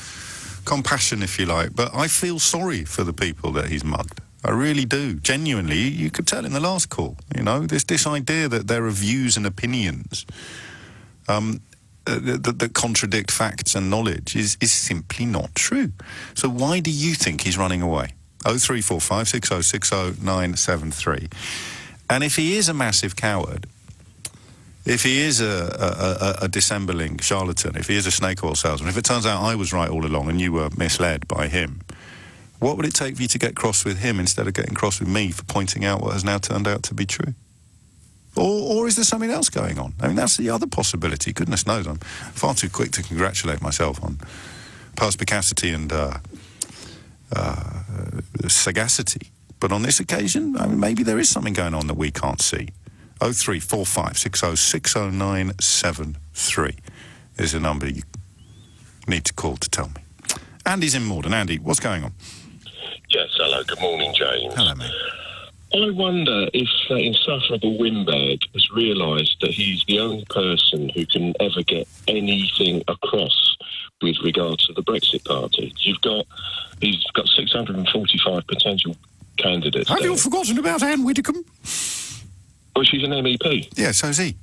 compassion, if you like. But I feel sorry for the people that he's mugged. I really do. Genuinely, you could tell in the last call, this idea that there are views and opinions that contradict facts and knowledge is simply not true. So why do you think he's running away? 0345 6060 973. And if he is a massive coward, if he is a dissembling charlatan, if he is a snake oil salesman, if it turns out I was right all along and you were misled by him, what would it take for you to get cross with him instead of getting cross with me for pointing out what has now turned out to be true? Or is there something else going on? I mean, that's the other possibility. Goodness knows, I'm far too quick to congratulate myself on perspicacity and sagacity. But on this occasion, I mean, maybe there is something going on that we can't see. 0345 6060 973 is the number you need to call to tell me. Andy's in Morden. Andy, what's going on? Yes, hello. Good morning, James. Hello, mate. I wonder if that insufferable windbag has realised that he's the only person who can ever get anything across with regard to the Brexit Party. He's got 645 potential candidates. Have you forgotten about Anne Widdecombe? Well, she's an MEP. Yeah, so is he.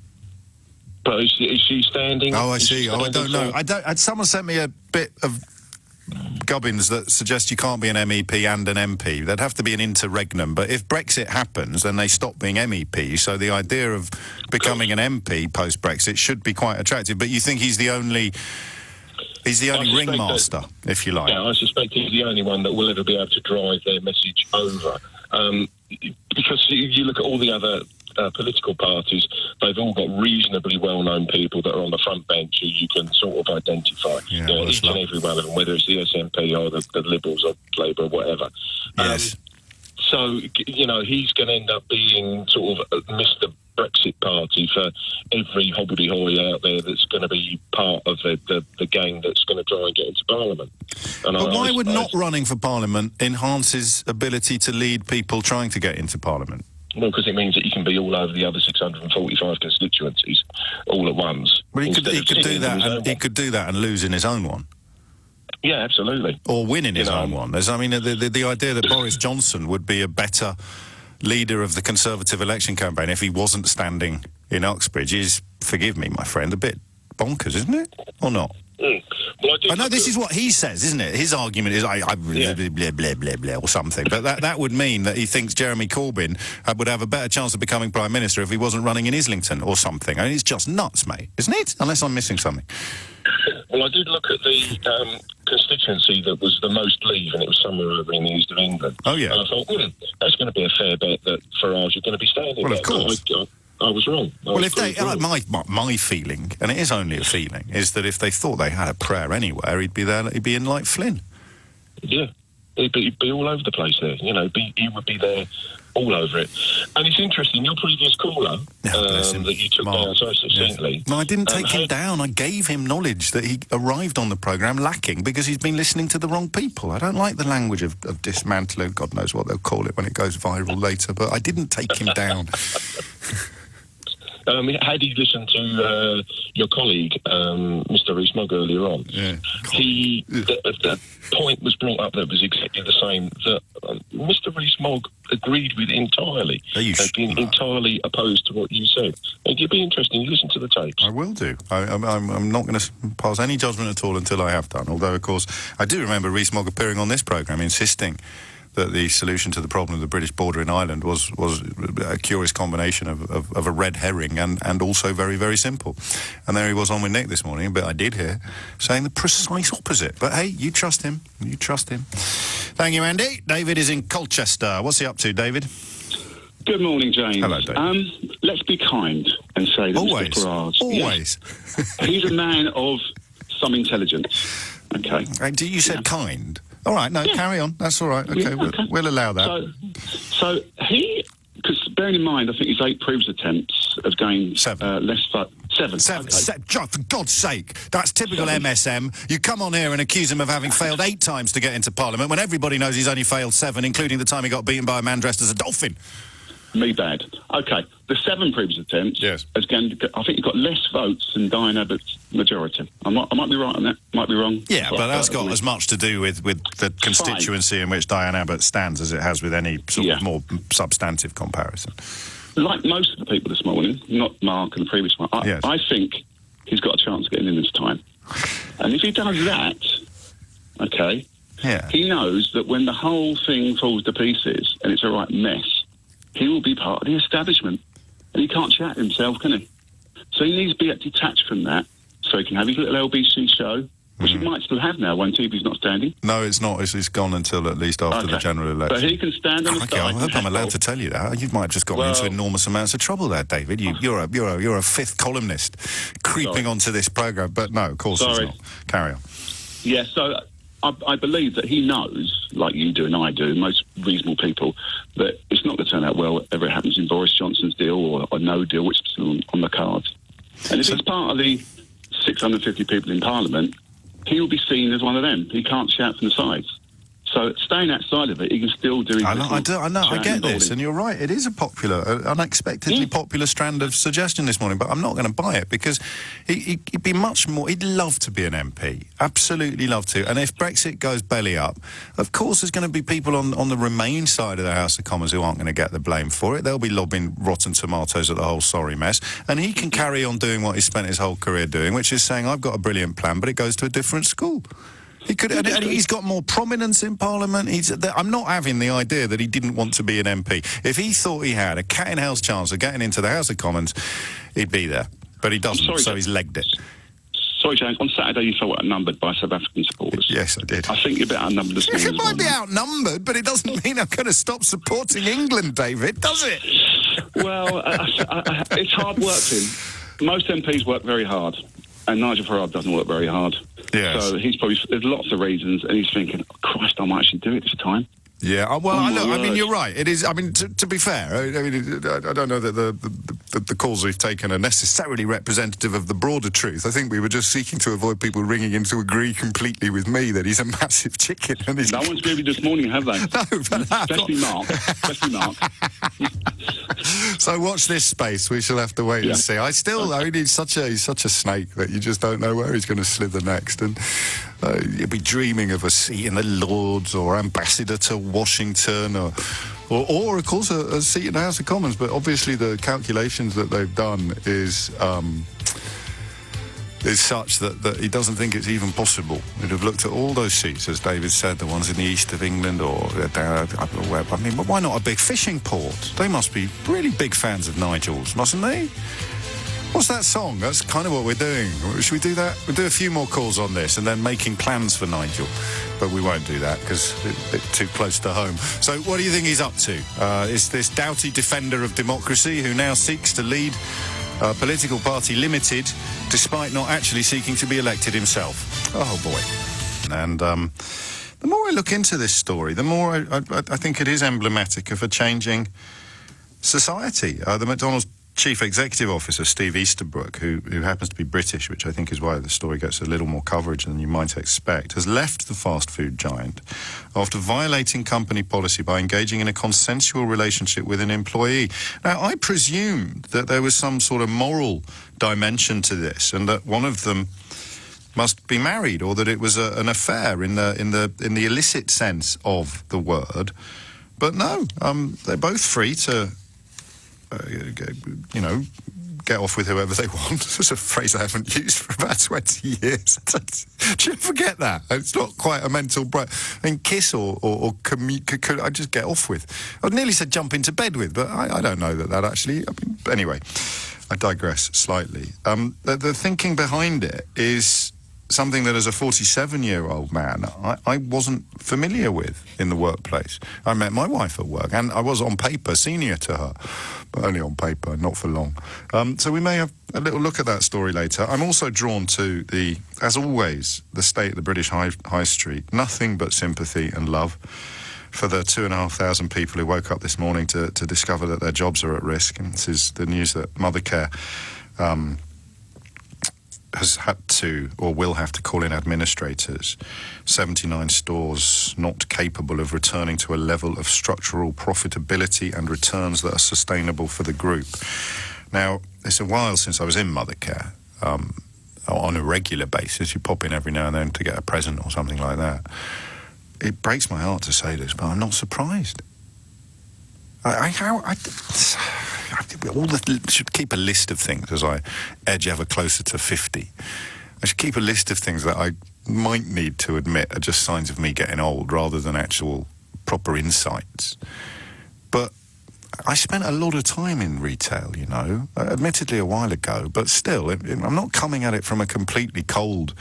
But is she standing? Oh, I see. I don't know. Someone sent me a bit of gubbins that suggest you can't be an MEP and an MP. There'd have to be an interregnum. But if Brexit happens, then they stop being MEP. So the idea of becoming an MP post-Brexit should be quite attractive. But you think he's the only ringmaster, if you like? Yeah, I suspect he's the only one that will ever be able to drive their message over. Because you look at all the other political parties, they've all got reasonably well-known people that are on the front bench who you can sort of identify. Each and every one of them, whether it's the SNP or the Liberals or Labour or whatever. Yes. So, he's going to end up being sort of Mr. Brexit Party for every hobbledehoy out there that's going to be part of the gang that's going to try and get into Parliament. But why would not running for Parliament enhance his ability to lead people trying to get into Parliament? Well, because it means that you can be all over the other 645 constituencies all at once. Well, he could do that and lose in his own one. Yeah, absolutely. Or win in his own one. The idea that Boris Johnson would be a better leader of the Conservative election campaign if he wasn't standing in Uxbridge is, forgive me, my friend, a bit bonkers, isn't it? Or not? Well, I know this is what he says, isn't it? His argument is blah, blah, blah, blah, or something. But that would mean that he thinks Jeremy Corbyn would have a better chance of becoming Prime Minister if he wasn't running in Islington or something. I mean, it's just nuts, mate, isn't it? Unless I'm missing something. Well, I did look at the constituency that was the most Leave, and it was somewhere over in the east of England. Oh, yeah. And I thought, that's going to be a fair bet that Farage is going to be standing well, there. Of course. I was wrong. Well, if they, my feeling, and it is only a feeling, is that if they thought they had a prayer anywhere, he'd be there. He'd be in like Flynn. Yeah, he'd be all over the place there. You know, he would be there all over it. And it's interesting, your previous caller that you took down so succinctly... No, I didn't take him down. I gave him knowledge that he arrived on the programme lacking because he's been listening to the wrong people. I don't like the language of dismantling. God knows what they'll call it when it goes viral later, but I didn't take him down. Had he listened to your colleague, Mr. Rees-Mogg, earlier on, the point was brought up that was exactly the same that Mr. Rees-Mogg agreed with entirely. They've been entirely opposed to what you said. It'd be interesting. You listen to the tapes. I will do. I'm not going to pass any judgment at all until I have done. Although, of course, I do remember Rees-Mogg appearing on this programme insisting that the solution to the problem of the British border in Ireland was a curious combination of a red herring and also very, very simple. And there he was on with Nick this morning, but I did hear saying the precise opposite. But hey, you trust him. You trust him. Thank you, Andy. David is in Colchester. What's he up to, David? Good morning, James. Hello, David. Let's be kind and say that always. Mr. Farage... Always. Yes, he's a man of some intelligence. Okay. You said kind. All right, no, carry on. That's all right. Okay, we'll allow that. So he, because bearing in mind, I think his 8 previous attempts have gained less votes. Seven. For God's sake, that's typical MSM. You come on here and accuse him of having failed 8 times to get into Parliament when everybody knows he's only failed 7, including the time he got beaten by a man dressed as a dolphin. Me bad. Okay, the 7 previous attempts. Yes. I think he got less votes than Diane Abbott's majority. I might be right on that. Might be wrong. Yeah, but that's got as much to do with the constituency in which Diane Abbott stands as it has with any sort of more substantive comparison. Like most of the people this morning, not Mark and the previous one, I think he's got a chance of getting in this time. And if he does that, okay, he knows that when the whole thing falls to pieces and it's a right mess, he will be part of the establishment. And he can't chat himself, can he? So he needs to be detached from that so he can have his little LBC show, which he might still have now when TV's not standing. No, it's not. It's gone until at least after the general election. But he can stand on the side. I hope I'm allowed to tell you that. You might have just gotten into enormous amounts of trouble there, David. You're a fifth columnist creeping onto this programme. But no, of course it's not. Carry on. Yeah, so... I believe that he knows, like you do and I do, most reasonable people, that it's not going to turn out well whatever happens in Boris Johnson's deal or no deal, which is still on the cards. And if he's part of the 650 people in Parliament, he will be seen as one of them. He can't shout from the sides. So staying outside of it, he can still do his... I know, I get this, and you're right. It is a popular, unexpectedly popular strand of suggestion this morning, but I'm not going to buy it because he'd be much more... He'd love to be an MP, absolutely love to. And if Brexit goes belly up, of course there's going to be people on the Remain side of the House of Commons who aren't going to get the blame for it. They'll be lobbing rotten tomatoes at the whole sorry mess. And he can carry on doing what he's spent his whole career doing, which is saying, I've got a brilliant plan, but it goes to a different school. He could, and he's got more prominence in Parliament. I'm not having the idea that he didn't want to be an MP. If he thought he had a cat in hell's chance of getting into the House of Commons, he'd be there. But he doesn't, so he's legged it. Sorry, James, on Saturday you felt outnumbered by South African supporters. Yes, I did. I think you're a bit outnumbered this morning. You might be outnumbered, but it doesn't mean I'm going to stop supporting England, David, does it? Well, it's hard work for him. Most MPs work very hard. And Nigel Farage doesn't work very hard. Yes. So there's lots of reasons, and he's thinking, oh, Christ, I might actually do it this time. Yeah, well, I mean, you're right. It is. I mean, to be fair, I don't know that the calls we've taken are necessarily representative of the broader truth. I think we were just seeking to avoid people ringing in to agree completely with me that he's a massive chicken. And no one's agreed with you this morning, have they? No, but especially Mark. So watch this space. We shall have to wait and see. He's such a snake that you just don't know where he's going to slither next. And you'll be dreaming of a seat in the Lords or ambassador to Washington or of course a seat in the House of Commons. But obviously the calculations that they've done is such that he doesn't think it's even possible. He'd have looked at all those seats, as David said, the ones in the east of England or down where. I mean, but why not a big fishing port? They must be really big fans of Nigel's, mustn't they? What's that song? That's kind of what we're doing. Should we do that? We'll do a few more calls on this and then making plans for Nigel. But we won't do that because it's too close to home. So what do you think he's up to? Is this doughty defender of democracy who now seeks to lead Political Party Limited despite not actually seeking to be elected himself? Oh, boy. And the more I look into this story, the more I think it is emblematic of a changing society. The McDonald's Chief Executive Officer, Steve Easterbrook, who happens to be British, which I think is why the story gets a little more coverage than you might expect, has left the fast food giant after violating company policy by engaging in a consensual relationship with an employee. Now, I presumed that there was some sort of moral dimension to this and that one of them must be married or that it was an affair in the illicit sense of the word. But no, they're both free to get off with whoever they want. That's a phrase I haven't used for about 20 years. Do you forget that? It's not quite a mental break. I mean, kiss or could I just get off with? I'd nearly said jump into bed with, but I don't know that actually. I mean, anyway, I digress slightly. The thinking behind it is something that as a 47-year-old man, I wasn't familiar with in the workplace. I met my wife at work, and I was on paper senior to her, but only on paper, not for long. So we may have a little look at that story later. I'm also drawn to as always, the state of the British High Street. Nothing but sympathy and love for the 2,500 people who woke up this morning to discover that their jobs are at risk. And this is the news that Mothercare has had to or will have to call in administrators. 79 stores not capable of returning to a level of structural profitability and returns that are sustainable for the group. Now, it's a while since I was in Mothercare. On a regular basis, you pop in every now and then to get a present or something like that. It breaks my heart to say this, but I'm not surprised. I should keep a list of things as I edge ever closer to 50. I should keep a list of things that I might need to admit are just signs of me getting old rather than actual proper insights. But I spent a lot of time in retail, admittedly a while ago, but still, I'm not coming at it from a completely cold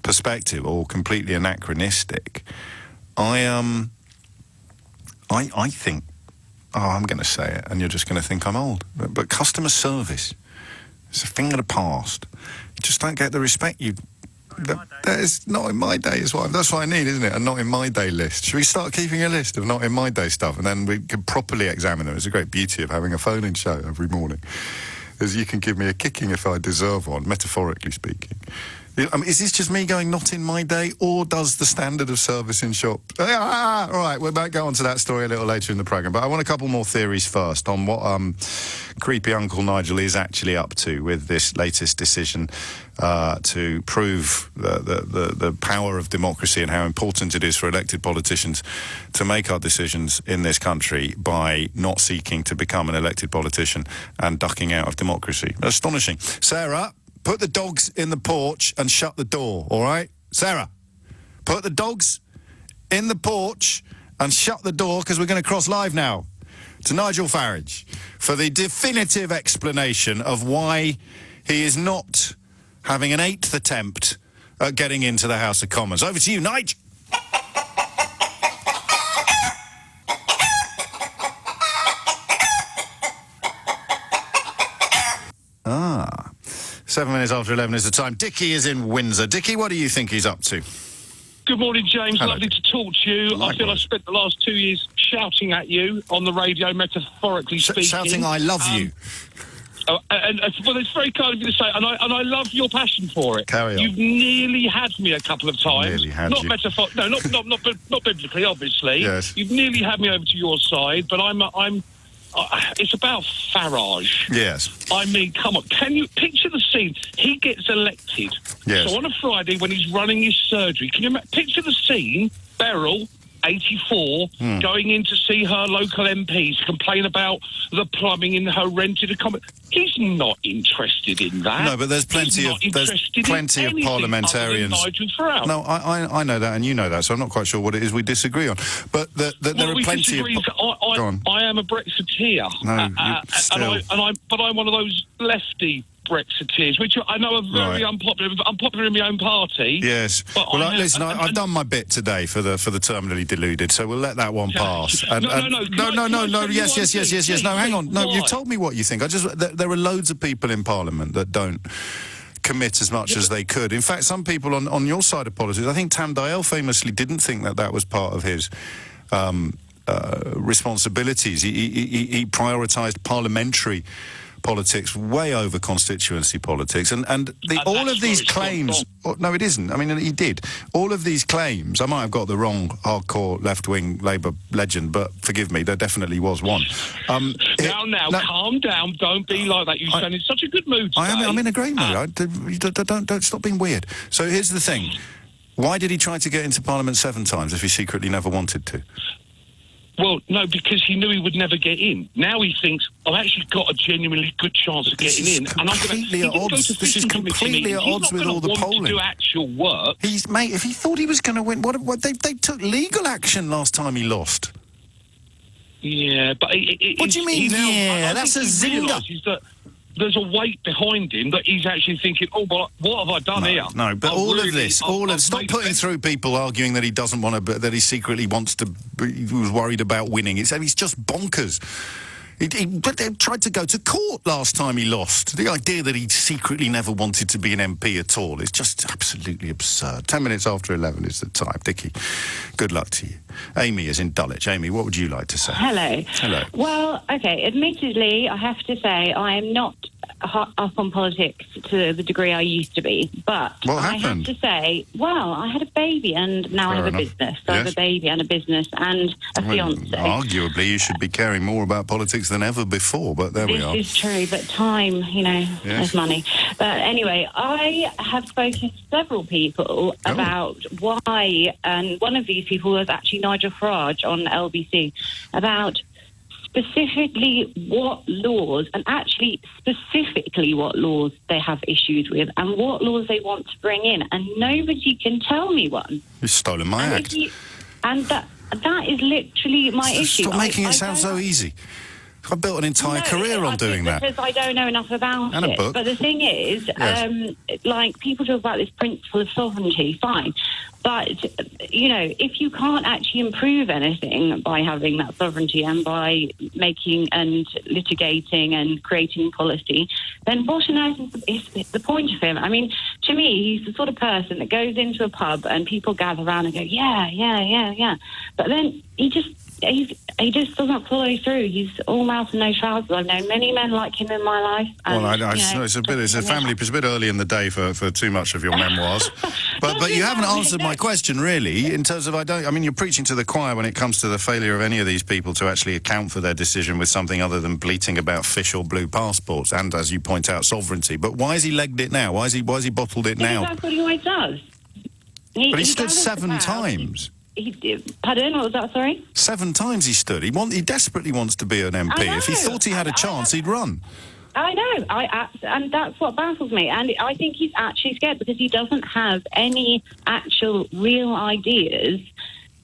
perspective or completely anachronistic. I think, I'm going to say it, and you're just going to think I'm old. But customer service, it's a thing of the past. You just don't get the respect that is not in my day. That's what I need, isn't it? A not in my day list. Should we start keeping a list of not in my day stuff, and then we can properly examine them? It's a great beauty of having a phone-in show every morning, is you can give me a kicking if I deserve one, metaphorically speaking. Is this just me going not in my day, or does the standard of service in shop... all right, we might go on to that story a little later in the programme, but I want a couple more theories first on what creepy Uncle Nigel is actually up to with this latest decision to prove the power of democracy and how important it is for elected politicians to make our decisions in this country by not seeking to become an elected politician and ducking out of democracy. Astonishing. Sarah, put the dogs in the porch and shut the door, all right? Sarah, put the dogs in the porch and shut the door, because we're going to cross live now to Nigel Farage for the definitive explanation of why he is not having an 8th attempt at getting into the House of Commons. Over to you, Nigel. Ah. 7 minutes after 11 is the time. Dickie is in Windsor. Dickie, what do you think he's up to? Good morning, James. Hello. Lovely to talk to you. Likewise. I feel I spent the last 2 years shouting at you on the radio, metaphorically speaking. Shouting, I love you. Well, it's very kind of you to say, and I love your passion for it. Carry on. You've nearly had me a couple of times. Nearly had not you. No, not biblically, obviously. Yes. You've nearly had me over to your side, but it's about Farage. Yes. I mean, come on. Can you picture the scene? He gets elected. Yes. So on a Friday when he's running his surgery, can you picture the scene? Beryl, 84, going in to see her local MPs, complain about the plumbing in her rented accommodation. He's not interested in that. No, but there's plenty of parliamentarians. No, I know that, and you know that, so I'm not quite sure what it is we disagree on. But there are plenty of. I am a Brexiteer, No, but I'm one of those lefty Brexiteers, which I know are very unpopular in my own party. Yes. Well, listen, I've done my bit today for the terminally deluded, so we'll let that one pass. No. Yes. No, hang on. No, you've told me what you think. There are loads of people in Parliament that don't commit as much as they could. In fact, some people on your side of politics, I think Tam Dael famously didn't think that was part of his responsibilities. He prioritised parliamentary politics way over constituency politics, and all of these claims. No, it isn't. I mean, he did all of these claims. I might have got the wrong hardcore left-wing Labour legend, but forgive me, there definitely was one. Calm down. Don't be like that. You sound in such a good mood today. I'm in a great mood. Don't stop being weird. So here's the thing: why did he try to get into Parliament 7 times if he secretly never wanted to? Well, no, because he knew he would never get in. Now he thinks, I've actually got a genuinely good chance of getting in. And I'm completely at odds. This is completely at odds with all the polling. To do actual work. Mate, if he thought he was going to win, what they took legal action last time he lost. Yeah, but what do you mean? That's a zinger. That there's a weight behind him that he's actually thinking, but what have I done here? No, but stop putting through people arguing that he doesn't want to, that he secretly wants to, he was worried about winning. He's just bonkers. He tried to go to court last time he lost. The idea that he secretly never wanted to be an MP at all is just absolutely absurd. 10 minutes after 11 is the time. Dickie, good luck to you. Amy is in Dulwich. Amy, what would you like to say? Hello. Well, okay, admittedly, I have to say I am not up on politics to the degree I used to be, but what happened? I have to say, I had a baby and now I have a business. So I have a baby and a business and a fiancé. Arguably, you should be caring more about politics than ever before, but there we are. This is true, but time, is money. But anyway, I have spoken to several people about why, and one of these people was actually Nigel Farage on LBC, about specifically what laws, and actually specifically what laws they have issues with and what laws they want to bring in, and nobody can tell me one. You've stolen my act. That is literally my issue. Stop making it sound so easy. I built an entire career on doing that. Because I don't know enough about and it. A book. But the thing is, people talk about this principle of sovereignty, fine. But, if you can't actually improve anything by having that sovereignty and by making and litigating and creating policy, then what on earth is the point of him? I mean, to me, he's the sort of person that goes into a pub and people gather around and go, yeah. But then he just doesn't follow through. He's all mouth and no trousers. I've known many men like him in my life. And, it's a bit early in the day for too much of your memoirs. But you haven't answered my question, really, in terms of you're preaching to the choir when it comes to the failure of any of these people to actually account for their decision with something other than bleating about fish or blue passports and, as you point out, sovereignty. But why has he legged it now? Why has he bottled it now? That's what he always does. But he stood 7 times. Pardon? What was that, sorry? 7 times he stood. He desperately wants to be an MP. If he thought he had a chance, he'd run. I know, and that's what baffles me. And I think he's actually scared because he doesn't have any actual real ideas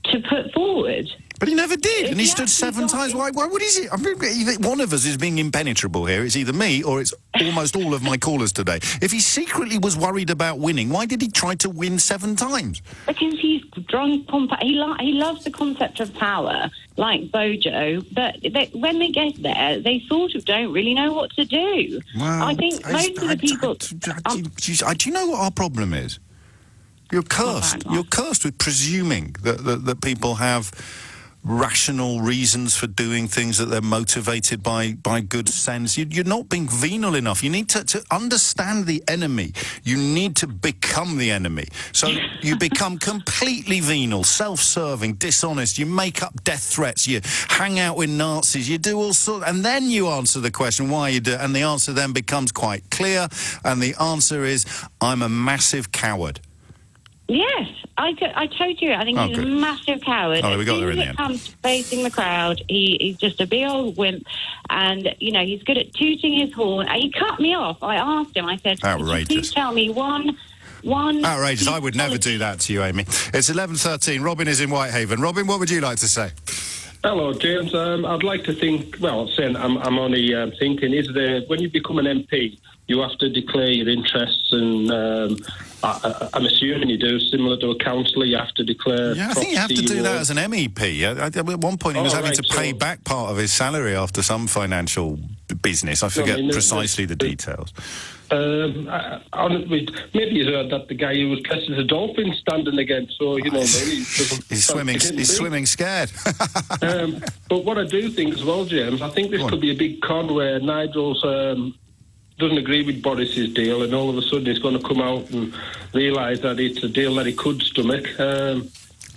to put forward. But he never did, and he stood 7 times. Why? What is it? I mean, one of us is being impenetrable here. It's either me or it's almost all of my callers today. If he secretly was worried about winning, why did he try to win 7 times? Because he's drunk. He loves the concept of power, like Bojo. But when they get there, they sort of don't really know what to do. Well, I think most of the people. Do you know what our problem is? You're cursed. You're cursed with presuming that people have rational reasons for doing things, that they're motivated by good sense. You're not being venal enough. You need to understand the enemy. You need to become the enemy. So you become completely venal, self-serving, dishonest. You make up death threats. You hang out with Nazis. You do all sorts, and then you answer the question why you do, and the answer then becomes quite clear. And the answer is, I'm a massive coward. Yes, I told you. I think he's a massive coward. Oh, we got there in the end. When it comes to facing the crowd, he's just a big old wimp, and he's good at tooting his horn. He cut me off. I asked him. I said, outrageous. Please tell me one. Outrageous. I would never do that to you, Amy. It's 11:13. Robin is in Whitehaven. Robin, what would you like to say? Hello, James. I'd like to think. Well, I'm only thinking: is there when you become an MP? you have to declare your interests, and I'm assuming you do, similar to a councillor, you have to declare... Yeah, I think you have to do that as an MEP. At one point he was having to pay back part of his salary after some financial business. I forget precisely the details. Honestly, maybe you heard that the guy who was dressed as a dolphin standing against, so, you know, maybe he's swimming scared. But what I do think as well, James, I think this could be a big con where Nigel's doesn't agree with Boris's deal, and all of a sudden he's going to come out and realise that it's a deal that he could stomach.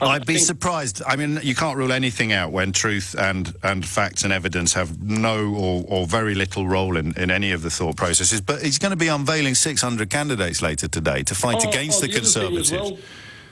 I'd be surprised. I mean, you can't rule anything out when truth and facts and evidence have no or very little role in any of the thought processes. But he's going to be unveiling 600 candidates later today to fight against the Conservatives.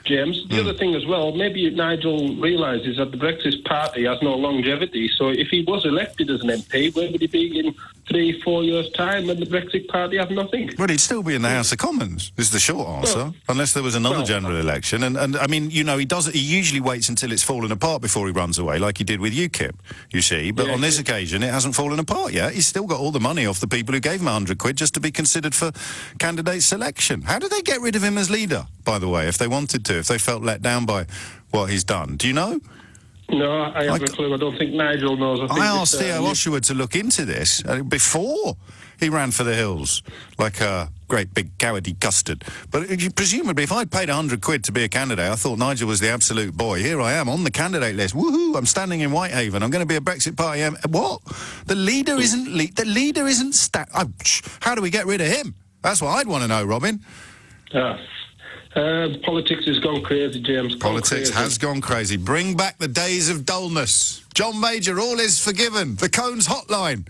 James, the other thing as well, maybe Nigel realises that the Brexit Party has no longevity, so if he was elected as an MP, where would he be in 3-4 years' time when the Brexit Party have nothing? Well, he'd still be in the House of Commons, is the short answer, unless there was another general election. And I mean, you know, he usually waits until it's fallen apart before he runs away, like he did with UKIP, you see. But on this occasion, it hasn't fallen apart yet. He's still got all the money off the people who gave him £100 just to be considered for candidate selection. How did they get rid of him as leader, by the way, if they wanted to, if they felt let down by what he's done? Do you know? No, I have a clue. I don't think Nigel knows. I asked Theo Osherwood to look into this before he ran for the hills like a great big cowardy custard. But presumably, if I'd paid £100 to be a candidate, I thought Nigel was the absolute boy. Here I am on the candidate list. Woohoo! I'm standing in Whitehaven. I'm going to be a Brexit Party What? The leader isn't. The leader isn't. How do we get rid of him? That's what I'd want to know, Robin. Politics has gone crazy, James. Politics has gone crazy. Bring back the days of dullness. John Major, all is forgiven. The Cones hotline.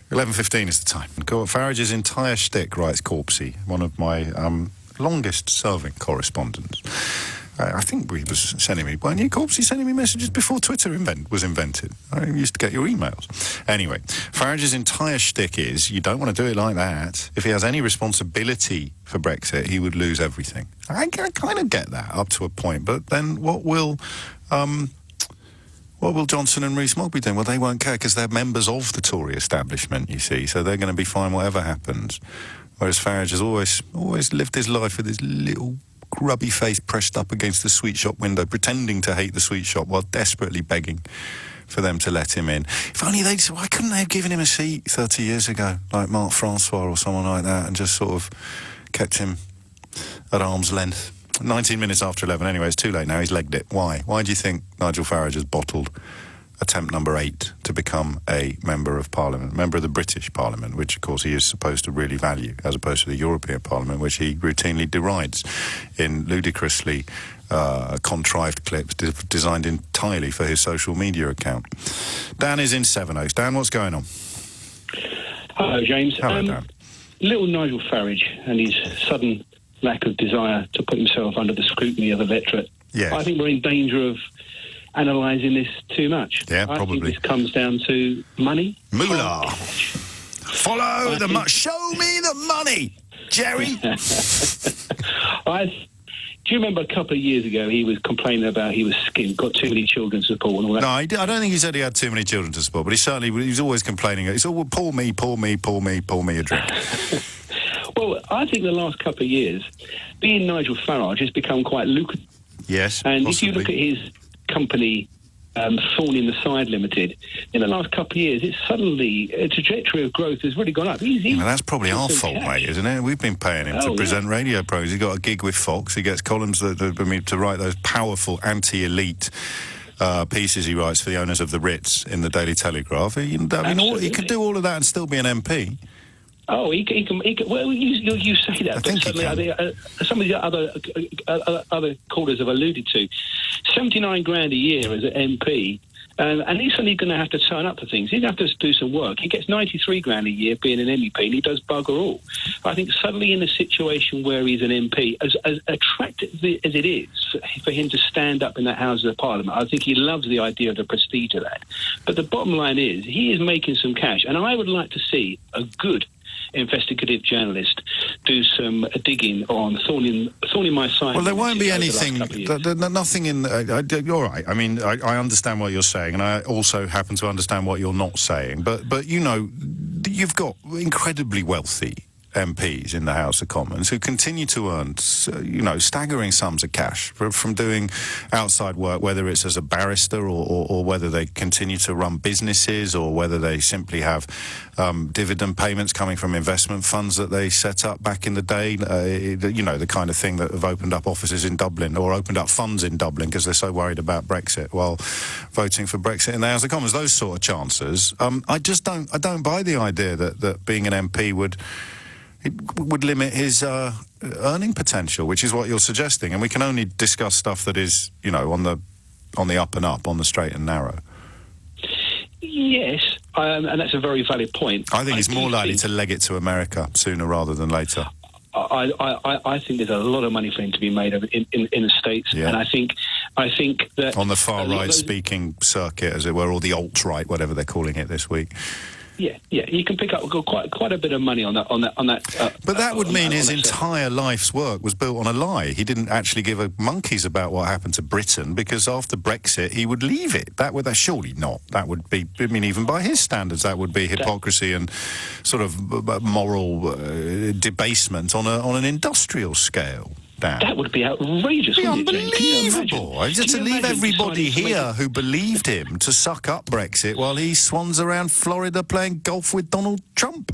11:15 is the time. Farage's entire shtick, writes Corpsey, one of my longest-serving correspondents. I think he was sending me... Weren't you, Corpsey, sending me messages before Twitter was invented? I used to get your emails. Anyway, Farage's entire shtick is, you don't want to do it like that. If he has any responsibility for Brexit, he would lose everything. I kind of get that up to a point, but then what will Johnson and Rees-Mogg be doing? Well, they won't care because they're members of the Tory establishment, you see, so they're going to be fine whatever happens. Whereas Farage has always lived his life with his little grubby face pressed up against the sweet shop window, pretending to hate the sweet shop while desperately begging for them to let him in. If only why couldn't they have given him a seat 30 years ago, like Mark Francois or someone like that, and just sort of kept him at arm's length? 19 minutes after 11. Anyway, it's too late now. He's legged it. Why? Why do you think Nigel Farage has bottled attempt number 8 to become a member of Parliament, member of the British Parliament, which, of course, he is supposed to really value, as opposed to the European Parliament, which he routinely derides in ludicrously contrived clips designed entirely for his social media account. Dan is in Sevenoaks. Dan, what's going on? Hello, James. Hello, Dan. Little Nigel Farage and his sudden lack of desire to put himself under the scrutiny of the electorate. Yes. I think we're in danger of analysing this too much. Yeah, probably. I think this comes down to money. Moolah. Follow the money. Show me the money, Jerry. Do you remember a couple of years ago he was complaining about he was skint, got too many children to support and all that? No, I don't think he said he had too many children to support, but he was always complaining. He's all, pour me a drink. Well, I think the last couple of years, being Nigel Farage has become quite lucrative. Yes, and possibly. If you look at his company, Thorn in the Side Limited, in the last couple of years, it's suddenly a trajectory of growth has really gone up. Well, that's probably our fault, mate, isn't it? We've been paying him to present radio programs. He got a gig with Fox. He gets columns to write those powerful anti-elite pieces he writes for the owners of the Ritz in the Daily Telegraph. He could do all of that and still be an MP. Oh, he can. Well, you say that, but suddenly some of the other callers have alluded to 79 grand a year as an MP, and he's suddenly going to have to turn up for things. He's going to have to do some work. He gets 93 grand a year being an MEP, and he does bugger all. I think suddenly in a situation where he's an MP, as attractive as it is for him to stand up in that House of Parliament, I think he loves the idea of the prestige of that. But the bottom line is he is making some cash, and I would like to see a good investigative journalist do some digging on Thorn in My Side. Well, there won't be anything, nothing in... all right, I mean, I understand what you're saying, and I also happen to understand what you're not saying, but you know, you've got incredibly wealthy MPs in the House of Commons who continue to earn, staggering sums of cash from doing outside work, whether it's as a barrister or whether they continue to run businesses or whether they simply have dividend payments coming from investment funds that they set up back in the day, the kind of thing that have opened up offices in Dublin or opened up funds in Dublin because they're so worried about Brexit while voting for Brexit in the House of Commons. Those sort of chances. I don't buy the idea that being an MP would limit his earning potential, which is what you're suggesting. And we can only discuss stuff that is, on the up and up, on the straight and narrow. Yes, and that's a very valid point. I think he's more likely to leg it to America sooner rather than later. I think there's a lot of money for him to be made in the States, and I think that on the far right speaking circuit, as it were, or the alt right, whatever they're calling it this week. Yeah, you can pick up quite a bit of money on that. But that would mean his entire life's work was built on a lie. He didn't actually give a monkeys about what happened to Britain because after Brexit he would leave it. That surely not. That would be. I mean, even by his standards, that would be hypocrisy and sort of moral debasement on an industrial scale. That would be outrageous. It would be unbelievable. To leave everybody here who believed him to suck up Brexit while he swans around Florida playing golf with Donald Trump.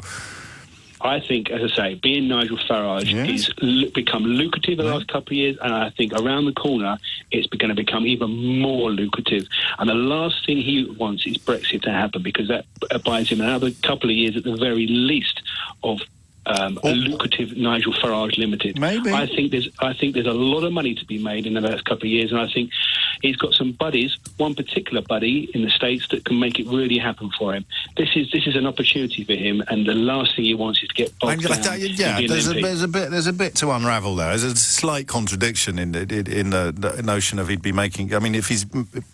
I think, as I say, being Nigel Farage is become lucrative the last couple of years, and I think around the corner it's going to become even more lucrative. And the last thing he wants is Brexit to happen because that buys him another couple of years at the very least of a lucrative Nigel Farage Limited. Maybe. I think there's a lot of money to be made in the next couple of years, and I think he's got some buddies, one particular buddy in the States that can make it really happen for him. This is an opportunity for him, and the last thing he wants is to get bogged down. There's a bit to unravel there. There's a slight contradiction in the notion of he'd be making. I mean, if he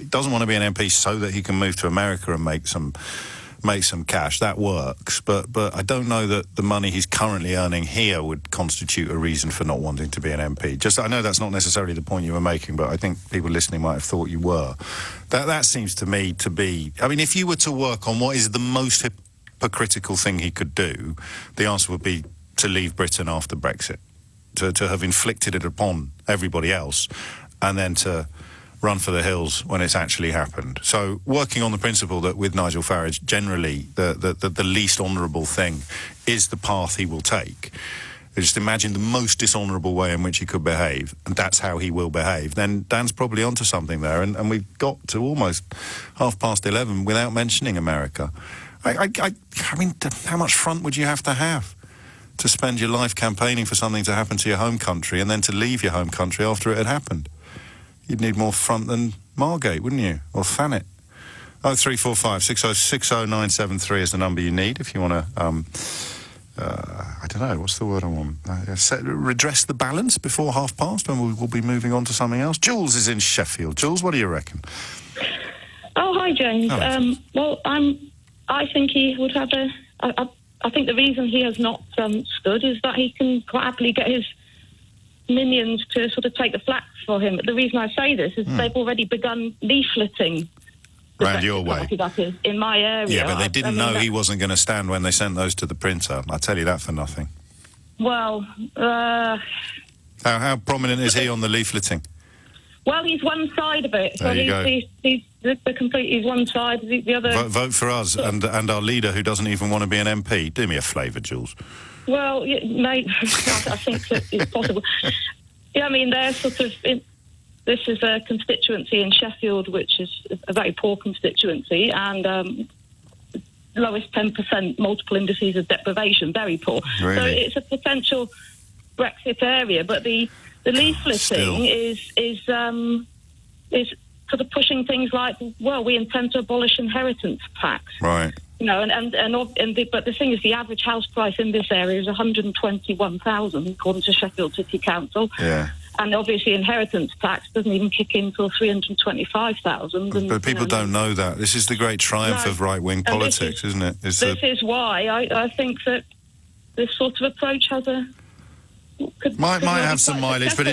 doesn't want to be an MP so that he can move to America and make some cash, that works, but I don't know that the money he's currently earning here would constitute a reason for not wanting to be an MP. I know that's not necessarily the point you were making, but I think people listening might have thought you were. That seems to me to be... I mean, if you were to work on what is the most hypocritical thing he could do, the answer would be to leave Britain after Brexit, to have inflicted it upon everybody else, and then to run for the hills when it's actually happened. So working on the principle that with Nigel Farage, generally the least honourable thing is the path he will take. Just imagine the most dishonourable way in which he could behave, and that's how he will behave. Then Dan's probably onto something there, and we've got to almost 11:30 without mentioning America. I mean, how much front would you have to spend your life campaigning for something to happen to your home country and then to leave your home country after it had happened? You'd need more front than Margate, wouldn't you? Or Thanet. 0345 6060973 is the number you need if you want to, I don't know, what's the word I want? Redress the balance before past when we'll be moving on to something else. Jules is in Sheffield. Jules, what do you reckon? Oh, hi, James. I think he would have I think the reason he has not stood is that he can quite happily get his minions to sort of take the flak for him. The reason I say this is they've already begun leafleting around your way. That is in my area. Yeah, but they didn't know he wasn't going to stand when they sent those to the printer. I'll tell you that for nothing. Well, how prominent is he on the leafleting? Well, he's one side of it. There you go. He's one side. The other. Vote for us and our leader who doesn't even want to be an MP. Do me a favour, Jules. Well, mate, I think that it's possible. Yeah, I mean, they're sort of... this is a constituency in Sheffield, which is a very poor constituency, and lowest 10% multiple indices of deprivation, very poor. Really? So it's a potential Brexit area, but the leafleting is sort of pushing things like, well, we intend to abolish inheritance tax. Right. You know, but the thing is, the average house price in this area is 121,000, according to Sheffield City Council. Yeah. And obviously, inheritance tax doesn't even kick in until 325,000. But people don't know that. This is the great triumph of right-wing politics, isn't it? This is why I think that this sort of approach has might have some mileage, but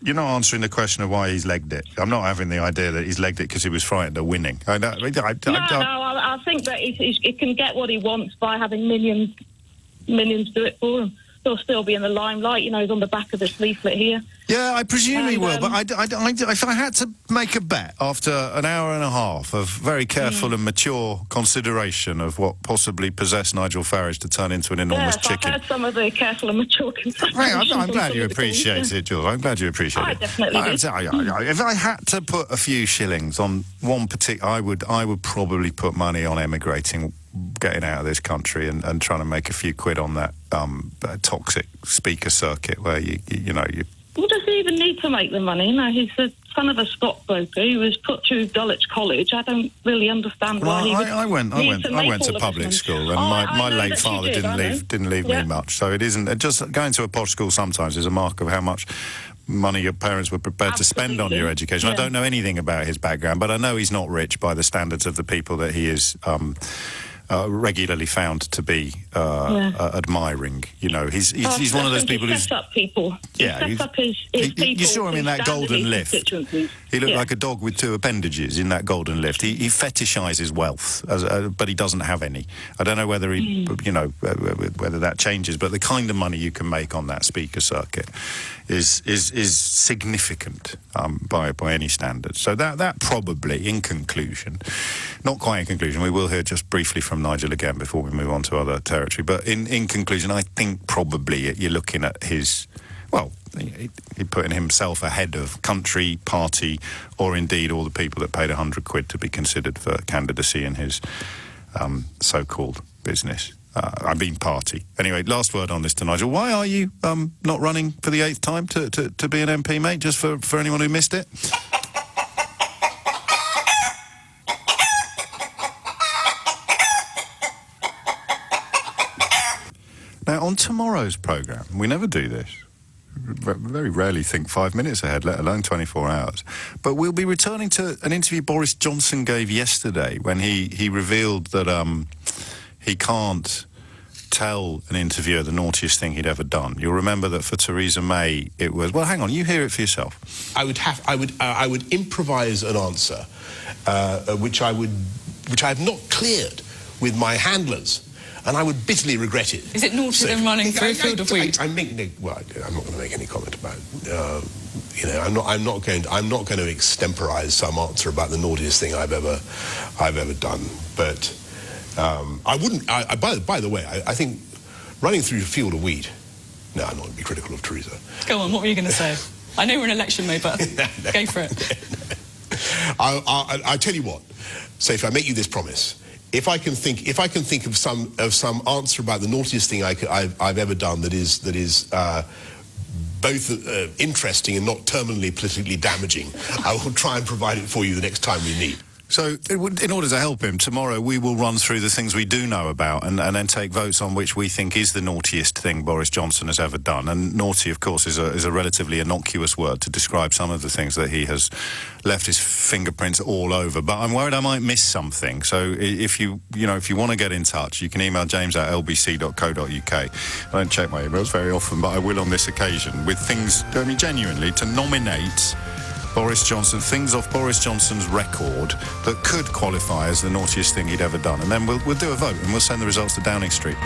you're not answering the question of why he's legged it. I'm not having the idea that he's legged it because he was frightened of winning. I think that he can get what he wants by having minions minions do it for him. He'll still be in the limelight. You know, he's on the back of this leaflet here. Yeah, I presume he will, but if I had to make a bet after an hour and a half of very careful and mature consideration of what possibly possessed Nigel Farage to turn into an enormous chicken. I've heard some of the careful and mature consideration. I'm glad you appreciate it, Jules. I'm glad you appreciate it. I definitely do. If I had to put a few shillings on one particular, I would probably put money on emigrating, getting out of this country and trying to make a few quid on that toxic speaker circuit where you Well, does he even need to make the money? No, he's the son of a stockbroker. He was put through Dulwich College. I don't really understand why he would I went to public school, and my late father didn't leave me much. So it isn't just going to a posh school. Sometimes is a mark of how much money your parents were prepared to spend on your education. I don't know anything about his background, but I know he's not rich by the standards of the people that he is regularly found to be admiring. You know, he's one of those people who's set up people. Yeah, he set up his people. You saw him in that golden lift. He looked like a dog with two appendages in that golden lift. He fetishises wealth, but he doesn't have any. I don't know whether he, whether that changes, but the kind of money you can make on that speaker circuit is significant by any standards. So that probably, in conclusion, not quite in conclusion, we will hear just briefly from Nigel again before we move on to other territory. But in conclusion, I think probably you're looking at his, well, he putting himself ahead of country, party, or indeed all the people that paid £100 to be considered for candidacy in his so-called business. I mean party. Anyway, last word on this to Nigel. Why are you not running for the 8th time to be an MP, mate? Just for anyone who missed it. Now, on tomorrow's programme, we never do this. Very rarely think 5 minutes ahead, let alone 24 hours. But we'll be returning to an interview Boris Johnson gave yesterday when he revealed that he can't tell an interviewer the naughtiest thing he'd ever done. You'll remember that for Theresa May, it was, well, hang on, you hear it for yourself. I would improvise an answer, which I have not cleared with my handlers. And I would bitterly regret it. Is it naughtier than running through a field of wheat? I'm not going to make any comment about. I'm not going to extemporize some answer about the naughtiest thing I've ever done. But I wouldn't. By the way, I think running through a field of wheat. No, I'm not going to be critical of Theresa. Go on. What were you going to say? I know we're in election mode, but go for it. I'll tell you what. So if I make you this promise. If I can think of some answer about the naughtiest thing I've ever done that is both interesting and not terminally politically damaging, I will try and provide it for you the next time we meet. So, in order to help him, tomorrow we will run through the things we do know about and then take votes on which we think is the naughtiest thing Boris Johnson has ever done. And naughty, of course, is a relatively innocuous word to describe some of the things that he has left his fingerprints all over. But I'm worried I might miss something. So if you want to get in touch, you can email james@lbc.co.uk. I don't check my emails very often, but I will on this occasion with things, genuinely, to nominate Boris Johnson, things off Boris Johnson's record that could qualify as the naughtiest thing he'd ever done. And then we'll do a vote and we'll send the results to Downing Street.